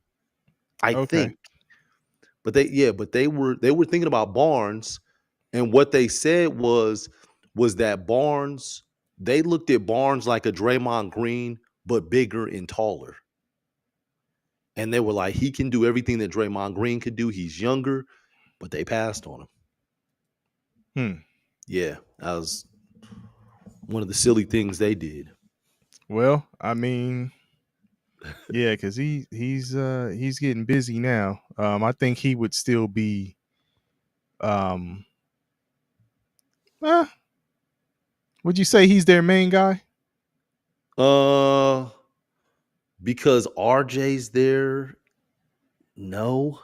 I Okay. think, but they were thinking about Barnes, and what they said was that Barnes. They looked at Barnes like a Draymond Green, but bigger and taller. And they were like, he can do everything that Draymond Green could do. He's younger, but they passed on him. Hmm. Yeah, that was one of the silly things they did. Well, I mean, yeah, because he's getting busy now. I think he would still be um uh, would you say he's their main guy? Uh, because RJ's there. No,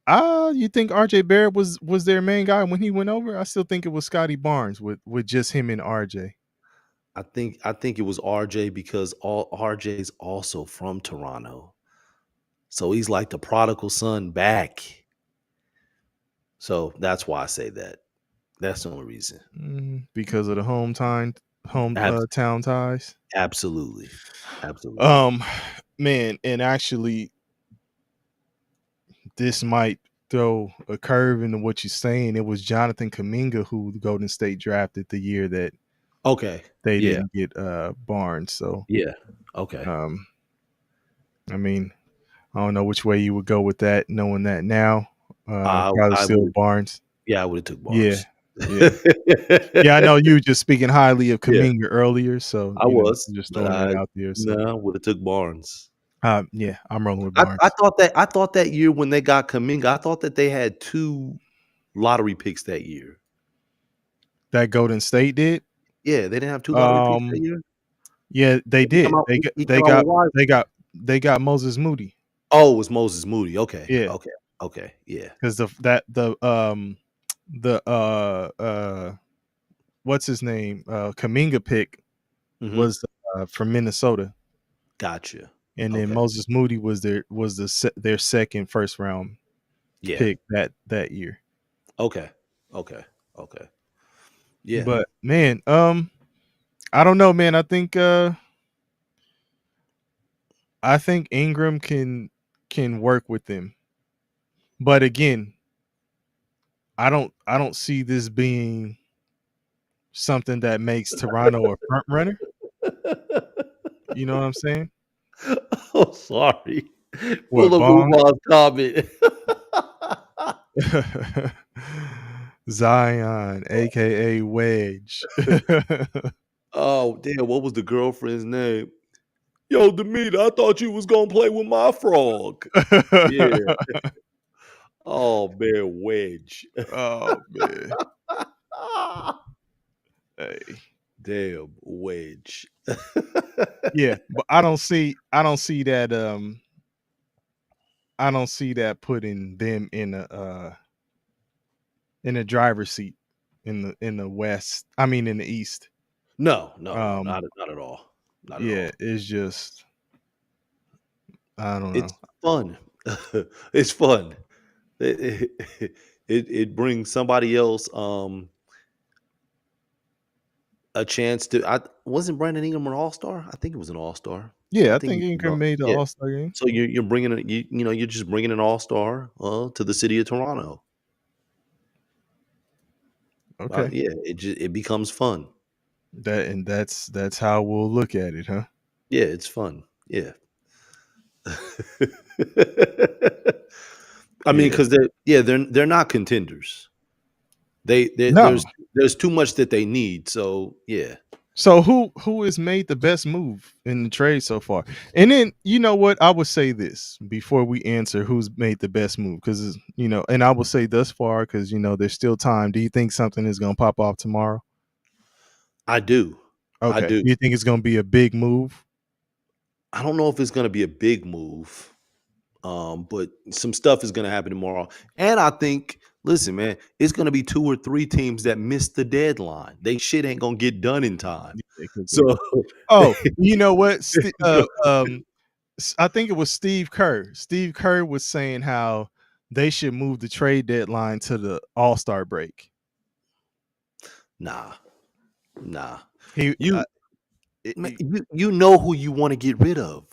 You think RJ Barrett was their main guy when he went over? I still think it was Scotty Barnes with just him and RJ. I think it was RJ because all RJ's also from Toronto, so he's like the prodigal son back. So that's why I say that. That's the only reason. Because of the home Ab- town ties. Absolutely, absolutely. Um, man, and actually, this might throw a curve into what you're saying. It was Jonathan Kaminga who the Golden State drafted the year that Okay. they Yeah. didn't get Barnes. So, Yeah. Okay. um, I mean, I don't know which way you would go with that, knowing that now. Probably I still would. Barnes. Yeah, I would have took Yeah, Barnes. yeah, yeah. I know you were just speaking highly of Yeah, Kaminga earlier, so I was, just but throwing that out there. So, no, I would have took Barnes. yeah, I'm rolling with I Barnes. thought that year when they got Kaminga, I thought that they had 2 lottery picks that year. That Golden State did. Yeah, they didn't have 2 lottery picks that Um, year? yeah, they He come did. out he They came out with got Wise. they got Moses Moody. Oh, it was Moses Moody. Okay, Yeah, okay, okay, yeah. because the what's his name Kaminga pick Mhm. was from Minnesota, Gotcha. and then Okay. Moses Moody their second first round Yeah. pick that year. Okay. Okay. Okay. Yeah. But man, I don't know, man. I think Ingram can work with them, but again, I don't see this being something that makes Toronto a front runner. You know what I'm saying? Oh, sorry. For What, the move Bong? on comment. Zion, aka Wedge. Oh, damn, what was the girlfriend's name? "Yo, Demeter, I thought you was gonna play with my frog." Yeah. Oh, man, Wedge. Oh man. Hey. Damn, Wedge. Yeah, but I don't see that putting them in a driver's seat in the west. I mean in the east. No, no, no, Um not at all. Not at yeah, all. it's just I don't It's know. fun. It's fun. It it brings somebody else, a chance to I wasn't Brandon Ingram an all-star? I think it was an all-star. I Yeah, I think think he was Ingram made the yeah. All-Star game. So you're bringing a you're just bringing an all-star, to the city of Toronto. Okay. Yeah, it becomes fun. That's how we'll look at it, huh? Yeah, it's fun. Yeah. I mean, Yeah. because they're not contenders. No. There's too much that they need, so yeah. So who has made the best move in the trade so far? And then you know what? I would say this before we answer who's made the best move because and I will say thus far because there's still time. Do you think something is going to pop off tomorrow? I do. I Okay. do. Do you think it's going to be a big move? I don't know if it's gonna be a big move, but some stuff is gonna happen tomorrow. And I think listen, man, it's gonna be 2 or 3 teams that miss the deadline. They shit ain't gonna get done in time. Yeah, 'cause So they oh, you know what? I think it was Steve Kerr. Steve Kerr was saying how they should move the trade deadline to the All-Star break. nah, nah. He, You man, it you know who you wanna get rid of.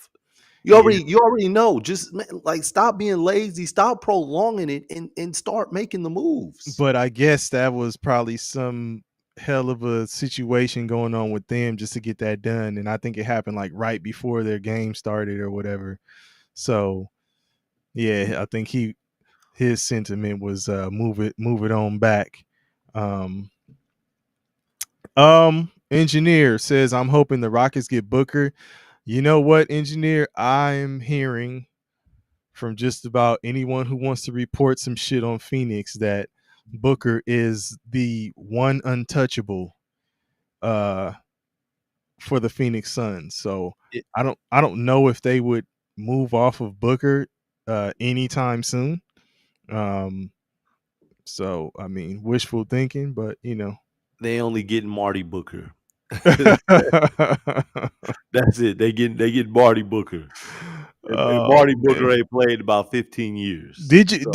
yeah, You already know. Just man, like stop being lazy, stop prolonging it, and start making the moves. but I guess that was probably some hell of a situation going on with them just to get that done, and I think it happened like right before their game started or whatever. So yeah, I think his sentiment was move it on back. Um, Engineer says I'm hoping the Rockets get Booker. You know what, Engineer? I'm hearing from just about anyone who wants to report some shit on Phoenix that Booker is the one untouchable uh for the Phoenix Suns. So It, I don't know if they would move off of Booker anytime soon. Um so I mean wishful thinking, but you know. they only getting Marty Booker. That's it. They get Marty Booker. And Oh Marty Booker man. ain't played in about 15 years. Did you So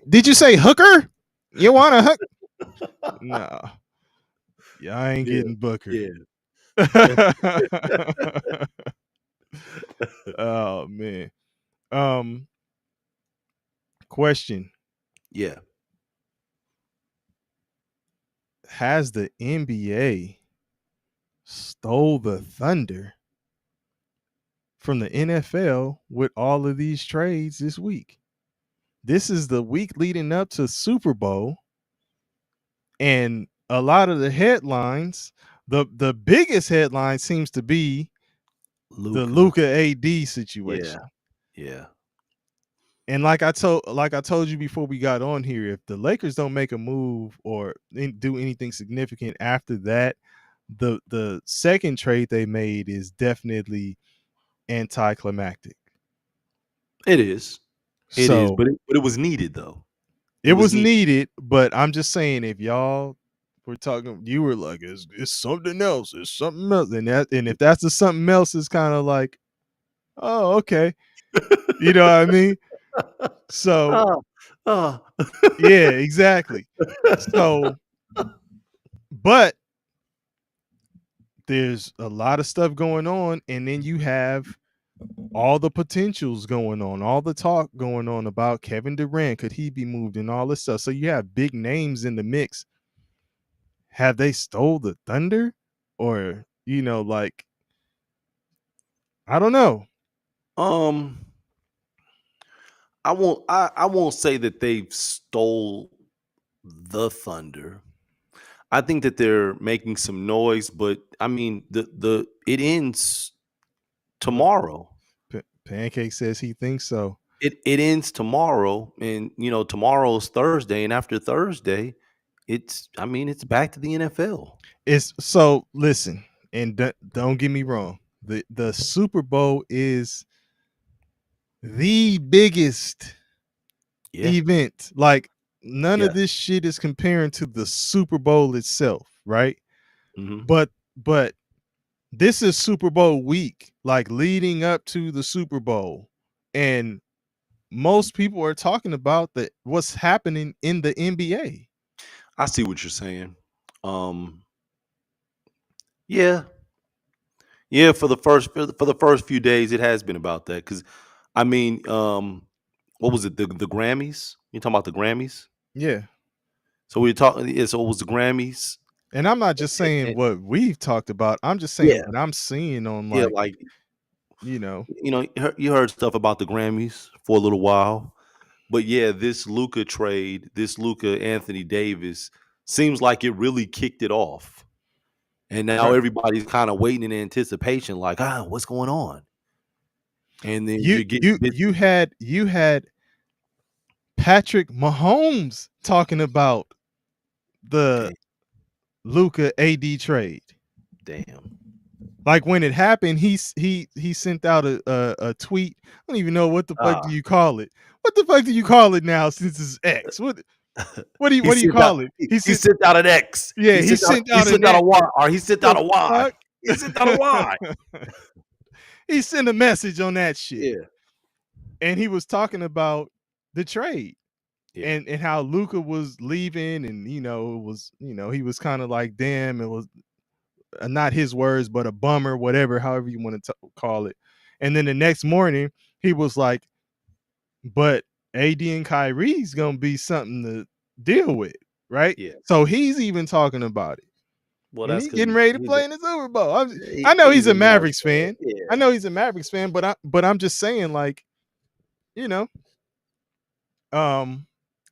did you say hooker? You want a hook? No. Yeah, I ain't yeah, getting Booker. yeah, Oh man. Um Question. yeah. Has the NBA stole the thunder from the NFL with all of these trades this week? This is the week leading up to Super Bowl, and a lot of the headlines, the biggest headline seems to be the Luca. Luca AD Yeah, situation. yeah. And like I told you before we got on here, if the Lakers don't make a move or do anything significant after that, the second trade they made is definitely anticlimactic. It is. It is, So but it was needed though. It it was was needed. needed, but I'm just saying if y'all were talking, you were like, it's something else, it's something else, and if that's the something else, it's kind of like, oh, okay, you know what I mean? So Ah, ah. yeah, exactly. So, but there's a lot of stuff going on, and then you have all the potentials going on, all the talk going on about Kevin Durant. Could he be moved and all this stuff? So you have big names in the mix. Have they stole the thunder? Or, like, I don't know. Um, I won't say that they've stole the thunder. I think that they're making some noise, but I mean the it ends Uh, tomorrow. Pancake says he thinks so. It ends tomorrow, and tomorrow's Thursday, and after Thursday, I mean it's back to the NFL. It's so listen, and don't get me wrong. The Super Bowl is the biggest Yeah. event. Like none of Yes. this shit is comparing to the Super Bowl itself, right? Hmm. But this is Super Bowl week, like leading up to the Super Bowl. And most people are talking about what's happening in the NBA. I see what you're saying. Um, yeah, yeah. For the first few days, it has been about that because I mean, what was it? The Grammys? You talking about the Grammys? Yeah. So we are talking. Yeah, so it was the Grammys. And I'm not just saying And, what we've talked about. I'm just saying yeah, what I'm seeing on yeah. like, Like you know, you heard stuff about the Grammys for a little while, but yeah, this Luca trade, this Luca Anthony Davis seems like it really kicked it off. And now right. everybody's kind of waiting in anticipation, like, what's going on? And then You you're getting you you had Patrick Mahomes talking about the damn, Luca AD trade. damn. Like when it happened, he sent out a tweet. I don't even know what the fuck do Ah, you call it. What the fuck do you call it now since it's X? What? He what do you sent out call it? He he said, sent out an X. yeah, he sent He out a sent out a net. Y, or he sent out The a Y. fuck? He sent out a Y. He sent a message on that shit. Yeah, And he was talking about the trade yeah, and how Luca was leaving, and it was, he was kind of like, damn, it was not his words, but a bummer, whatever, however you want to call it. And then the next morning, he was like, but AD and Kyrie's gonna be something to deal with, right? yeah. So he's even talking about it, Well, and that's he because getting ready to he's a play in the Super Bowl. I know he's he's a a Mavs Mavericks fan. fan. I Yeah. know he's a Mavericks fan, but I'm just saying, like, you know, um,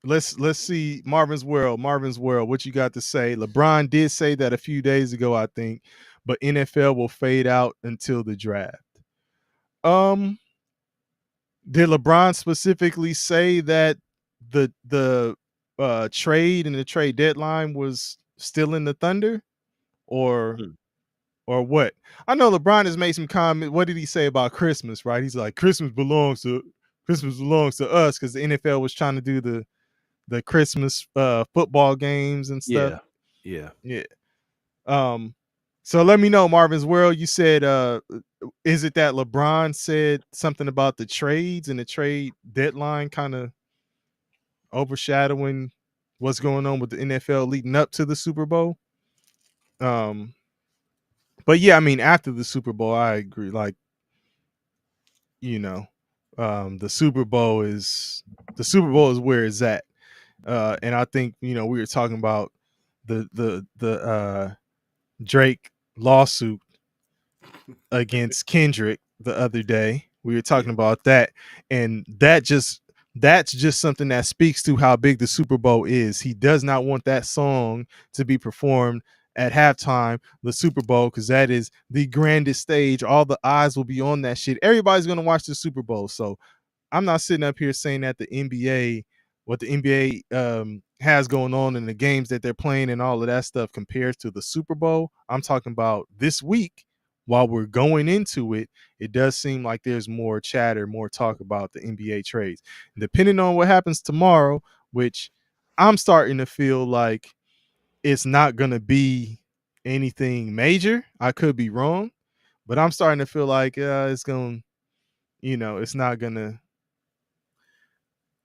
let's see Marvin's World. Marvin's World, what you got to say? LeBron did say that a few days ago, I think, but NFL will fade out until the draft. Um, did LeBron specifically say that the trade and the trade deadline was still in the Thunder, or Hmm. what? I know LeBron has made some comment. What did he say about Christmas? Right? He's like, Christmas belongs to us, because the NFL was trying to do the Christmas football games and stuff. Yeah. Yeah. Yeah. Um. So let me know, Marvin's World. You said, is it that LeBron said something about the trades and the trade deadline kind of overshadowing what's going on with the NFL leading up to the Super Bowl? Um. But yeah, I mean, after the Super Bowl, I agree. Like, you know, the Super Bowl is where it's at. And I think, we were talking about the Drake lawsuit against Kendrick the other day. We were Yeah. talking about that, and that's just something that speaks to how big the Super Bowl is. He does not want that song to be performed at halftime the Super Bowl, because that is the grandest stage. All the eyes will be on that shit. Everybody's gonna watch the Super Bowl. So I'm not sitting up here saying that what the NBA has going on in the games that they're playing and all of that stuff compares to the Super Bowl. I'm talking about this week. While we're going into it, it does seem like there's more chatter, more talk about the NBA trades. And depending on what happens tomorrow, which I'm starting to feel like it's not going to be anything major. I could be wrong, but I'm starting to feel like it's going, it's not going to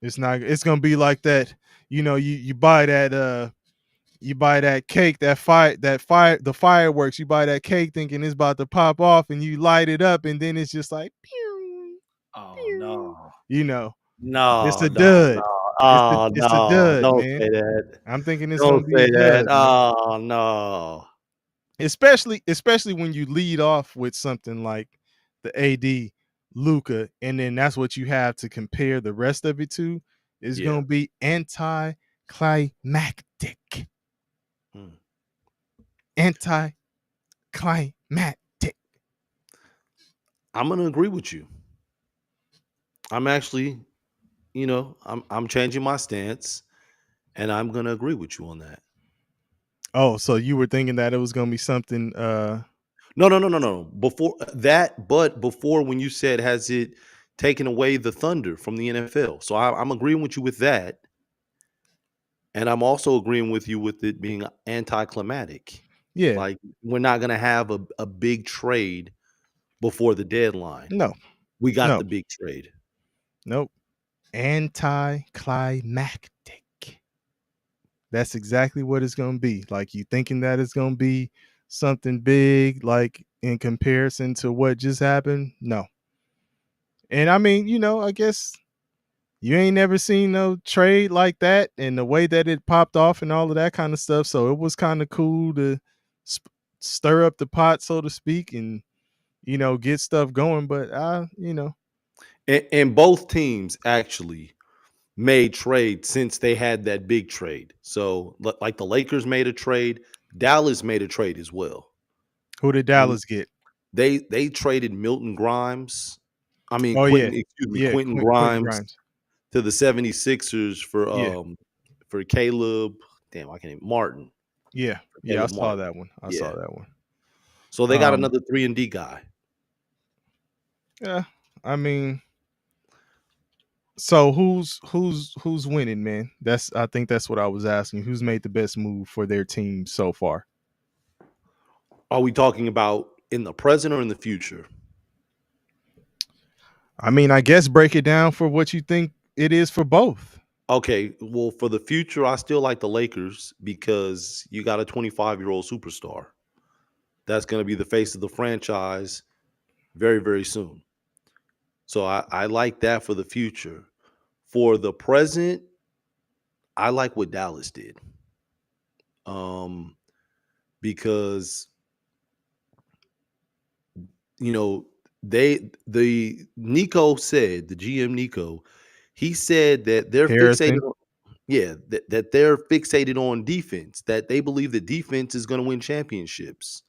it's gonna be like that. You buy that cake, the fireworks. You buy that cake thinking it's about to pop off, and you light it up, and then it's just like pew, Oh pew. no. It's No, a no, dud. no. Oh It's a no. dud, Don't man. say that. I'm thinking it's Don't gonna be a say that. dud, man. Oh no. Especially when you lead off with something like the AD Luca, and then that's what you have to compare the rest of it to. Is Yeah. gonna be anticlimactic. Hmm. Anticlimactic. I'm gonna agree with you. I'm actually, I'm changing my stance, and I'm gonna agree with you on that. Oh, so you were thinking that it was gonna be something No, no, no, no, no. Before that, but before when you said has it taken away the thunder from the NFL? So I'm agreeing with you with that, and I'm also agreeing with you with it being anticlimactic. yeah. Like we're not gonna have a big trade before the deadline. No, We got no, the big trade. nope. Anticlimactic. That's exactly what it's gonna be. Like, you thinking that it's gonna be something big, like in comparison to what just happened? No. And I mean, I guess you ain't never seen no trade like that, and the way that it popped off and all of that kind of stuff. So it was kind of cool to sp- stir up the pot, so to speak, and get stuff going. But And both teams actually made trades since they had that big trade. So like the Lakers made a trade, Dallas made a trade as well. who did And Dallas get? they traded Milton Grimes. I mean Oh yeah, Quentin Quentin Grimes Grimes. to the 76ers Yeah, for Caleb, damn, I can't even Martin. yeah, For yeah. I Caleb saw Martin. that one. I saw Yeah. that one. So they got Um, another 3 and D guy. yeah. I mean, So who's winning, man? I think that's what I was asking. Who's made the best move for their team so far? Are we talking about in the present or in the future? I mean, I guess break it down for what you think it is for both. Okay, well, for the future, I still like the Lakers because you got a 25-year-old superstar that's going to be the face of the franchise very, very soon. So I like that for the future. For the present, I like what Dallas did. Um, because you know the Nico said, the GM Nico, he said that they're fixated Harrison. on, yeah, that they're fixated on defense, that they believe that defense is going to win championships.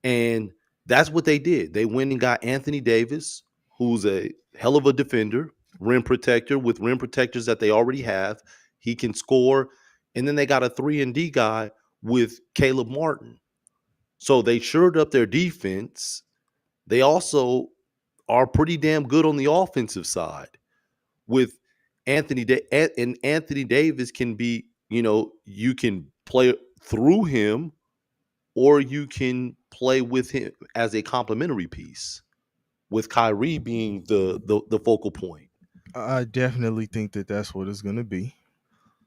And that's what they did. They went and got Anthony Davis, who's a hell of a defender, rim protector with rim protectors that they already have. He can score. And then they got a 3-and-D guy with Caleb Martin. So they shored up their defense. They also are pretty damn good on the offensive side with and Anthony Davis can be, you can play through him or you can play with him as a complementary piece, with Kyrie being the focal point. I definitely think that that's what it's going to be. I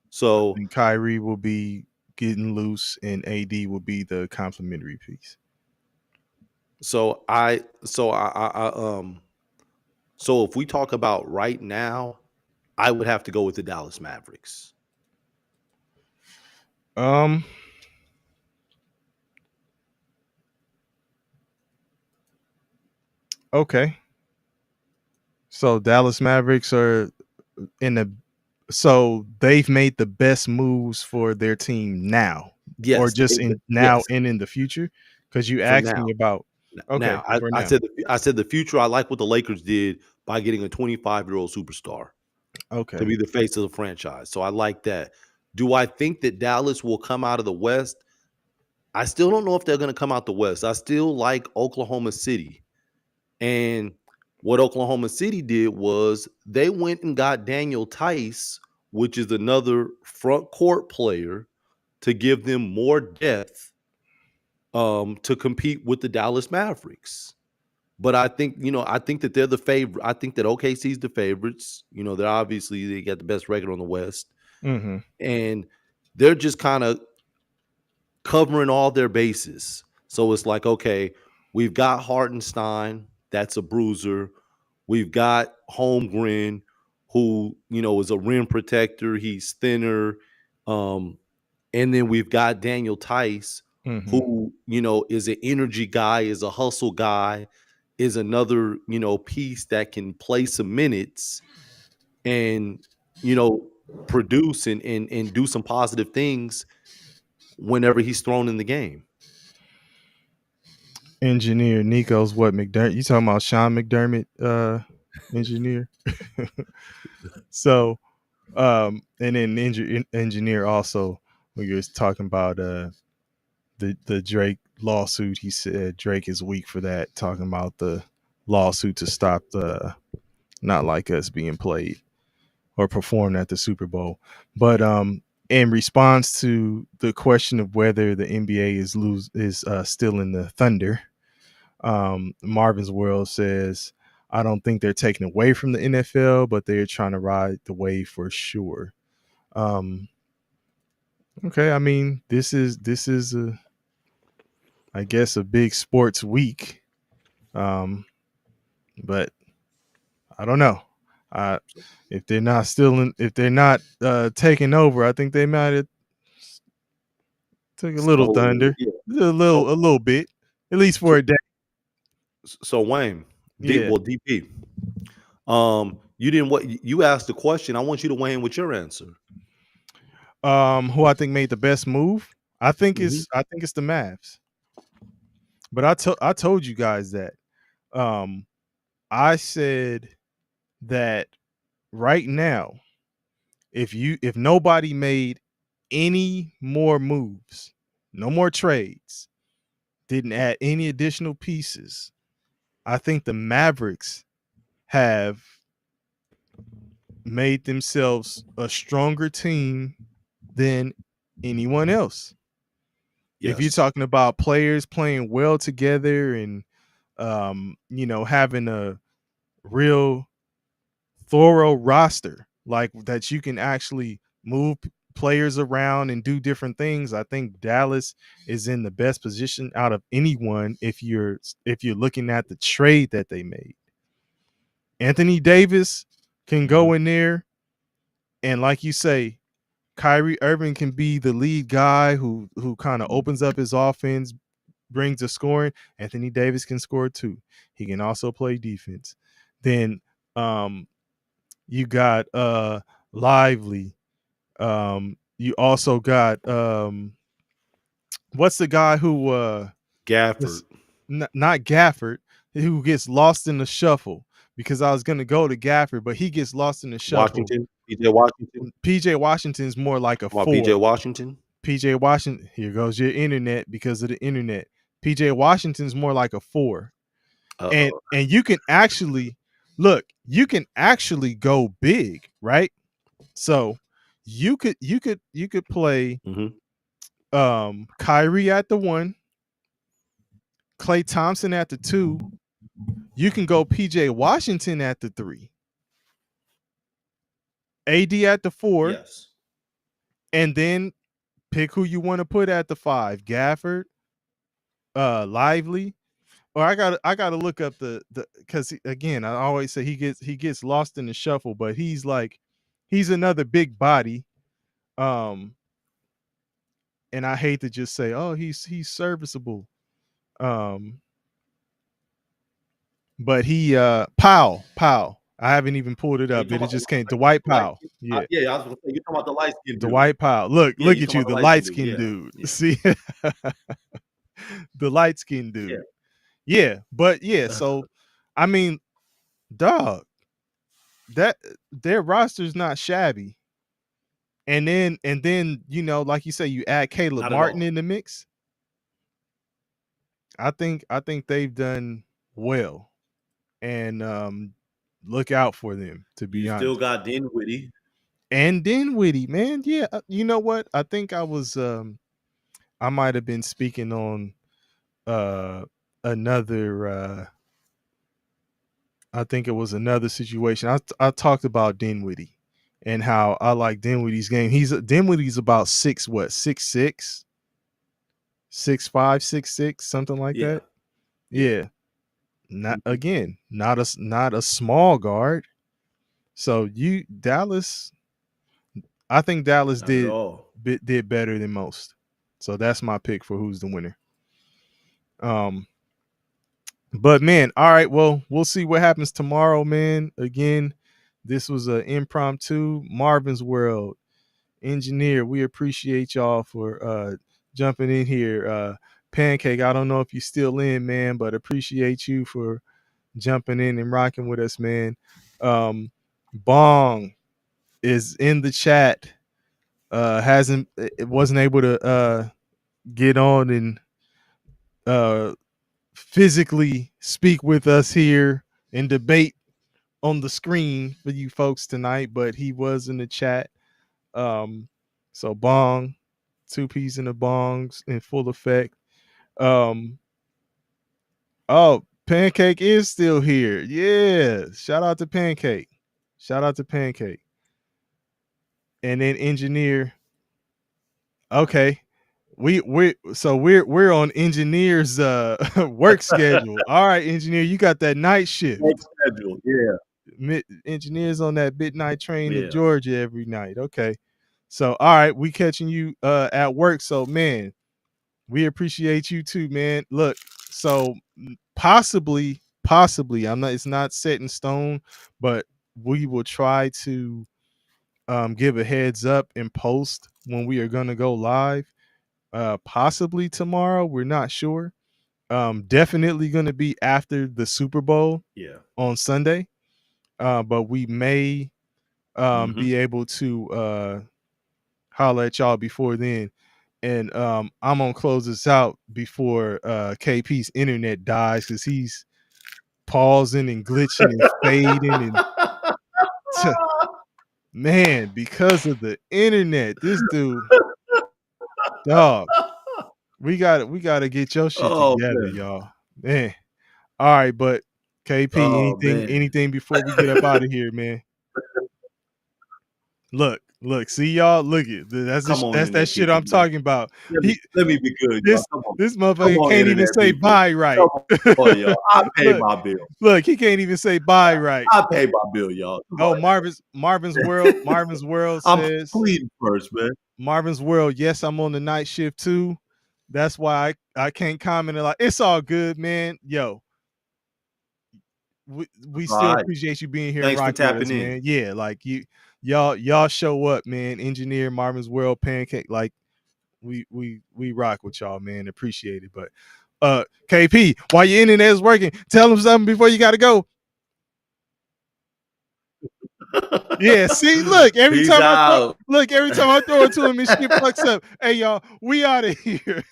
So think Kyrie will be getting loose, and AD will be the complimentary piece. so I so so if we talk about right now, I would have to go with the Dallas Mavericks. Um. Okay. So Dallas Mavericks are in the so they've made the best moves for their team now, or Yes, just in now yes, and in the future? Because you for asked now. me about okay Now, I, for I now. said I said the future. I like what the Lakers did by getting a 25-year-old superstar to Okay. be the face of the franchise. So I like that. Do I think that Dallas will come out of the West? I still don't know if they're going to come out the West. I still like Oklahoma City. And what Oklahoma City did was they went and got Daniel Tice, which is another front court player, to give them more depth to compete with the Dallas Mavericks. But I think that they're the favorite. I think that OKC's the favorites. They're obviously they got the best record on the West, Mm-hmm. and they're just kind of covering all their bases. So it's like, okay, we've got Hartenstein, that's a bruiser. We've got Holmgren, who is a rim protector. He's thinner, and then we've got Daniel Tice, Mm-hmm. who is an energy guy, is a hustle guy, is another piece that can play some minutes and you know produce and do some positive things whenever he's thrown in the game. Engineer Nico's what McDermott? You talking about Sean McDermott? Engineer. So, and then engineer also when you're talking about the Drake lawsuit, he said Drake is weak for that. Talking about the lawsuit to stop the Not Like Us being played or performed at the Super Bowl. But in response to the question of whether the NBA is still in the Thunder, Marvin's World says, I don't think they're taking away from the NFL, but they're trying to ride the wave for sure. Um, okay, I mean, this is I guess a big sports week. Um, but I don't know. Uh, if they're not if they're not taking over, I think they might have took a little So thunder, yeah, a so little bit, at least for so, a day. so Wayne, Yeah. DP, you didn't what you asked the question. I want you to weigh in with your answer. Who I think made the best move? Mhm. I think it's the Mavs. But I told you guys that. Um, I said that right now, if nobody made any more moves, no more trades, didn't add any additional pieces, I think the Mavericks have made themselves a stronger team than anyone else. If you're Yes. talking about players playing well together and having a real thorough roster like that, you can actually move players around and do different things. I think Dallas is in the best position out of anyone if you're looking at the trade that they made. Anthony Davis can Hmm. go in there and, like you say, Kyrie Irving can be the lead guy who kind of opens up his offense, brings the scoring. Anthony Davis can score too. He can also play defense. Then um you got Lively. You also got what's the guy who Gafford, was not Gafford, who gets lost in the shuffle, because I was gonna go to Gafford, but he gets lost in the shuffle. Washington, PJ Washington. PJ Washington's more like a Talking about PJ four. Washington. PJ Washington, here goes your internet because of the internet. PJ Washington's more like a four. And Uh-oh. you can actually you can actually go big, right? So you could play Hmm. Kyrie at the one, Klay Thompson at the two. You can go PJ Washington at the three, AD at the four, Yes. and then pick who you want to put at the five. Gafford, Lively. Or I gotta look up the because again, I always say he gets lost in the shuffle, but he's another big body. Um, and I hate to just say, oh, he's serviceable. Um, but he Powell. I haven't even pulled it Oh, you up. talking It about just came. Dwight the light Powell. skin? Yeah, Yeah, I was gonna say you talking about the light skinned dude. Dwight Powell. Look, Yeah, look you at talking you, about the the light light skinned dude. skinned Yeah, dude. yeah, See, the light skinned yeah. dude. Yeah, but yeah. So, I mean, dog, that their roster's not shabby. And then like you say, you add Caleb Not at Martin all. in the mix. I think they've done well, and look out for them, to You be still honest. got Dinwiddie. And Dinwiddie, man, yeah, you know what? I think I might have been speaking on uh another I think it was another situation. I talked about Dinwiddie and how I like Dinwiddie's game. Dinwiddie's about 6'6", 6'5", 6'6", something like Yeah, that. yeah. Yeah. Not Mhm. again, not a small guard. So you Dallas, I think Dallas Not at did all. did better than most. So that's my pick for who's the winner. Um but man, all right, well, we'll see what happens tomorrow, man. Again, this was an impromptu Marvin's World. Engineer, we appreciate y'all for jumping in here. Pancake, I don't know if you're still in, man, but appreciate you for jumping in and rocking with us, man. Bong is in the chat. Hasn't it wasn't able to get on and uh physically speak with us here and debate on the screen for you folks tonight, but he was in the chat. Um, so Bong, two peas in the bongs in full effect. Um, oh, Pancake is still here. Yeah, shout out to Pancake. Shout out to Pancake. And then Engineer. Okay, we're on Engineer's work schedule. All right, Engineer, you got that night Work shift. schedule. Yeah, Engineers on that midnight train to yeah, Georgia every night. Okay. So all right, we catching you at work. So man, we appreciate you too, man. Look, so possibly, I'm not it's not set in stone, but we will try to give a heads up and post when we are gonna go live. Possibly tomorrow. We're not sure. Definitely gonna be after the Super Bowl yeah. on Sunday. But we may Hmm. be able to holler at y'all before then. And I'm gonna close this out before KP's internet dies because he's pausing and glitching and fading and Man, because of the internet, this dude, dog. We gotta get your shit Oh together, man. y'all. Man. All right, but KP, Oh anything man. anything before we get up out of here, man? Look, see y'all. Look it. Come on, That's that internet shit people, I'm man. talking about. Let me He let me be good, y'all. this this Come motherfucker on, can't even internet say people. bye right. Come on, y'all. I pay Look, my bill. look, he can't even say bye right. I pay my bill, y'all. Come Oh, on. Marvin's World I'm says pleading first, man. Marvin's World, yes, I'm on the night shift too. That's why I can't comment a lot. It's all good, man. Yo, we All still right. appreciate you being here and Thanks for rocking with tapping us, in. man. Yeah, like y'all show up, man. Engineer Marvin's World Pancake, like we rock with y'all, man. Appreciate it. But KP, while your internet is working, tell them something before you gotta go. Yeah, see, Peace out. every time I throw it to him and shit fucks up. Hey y'all, we out of here.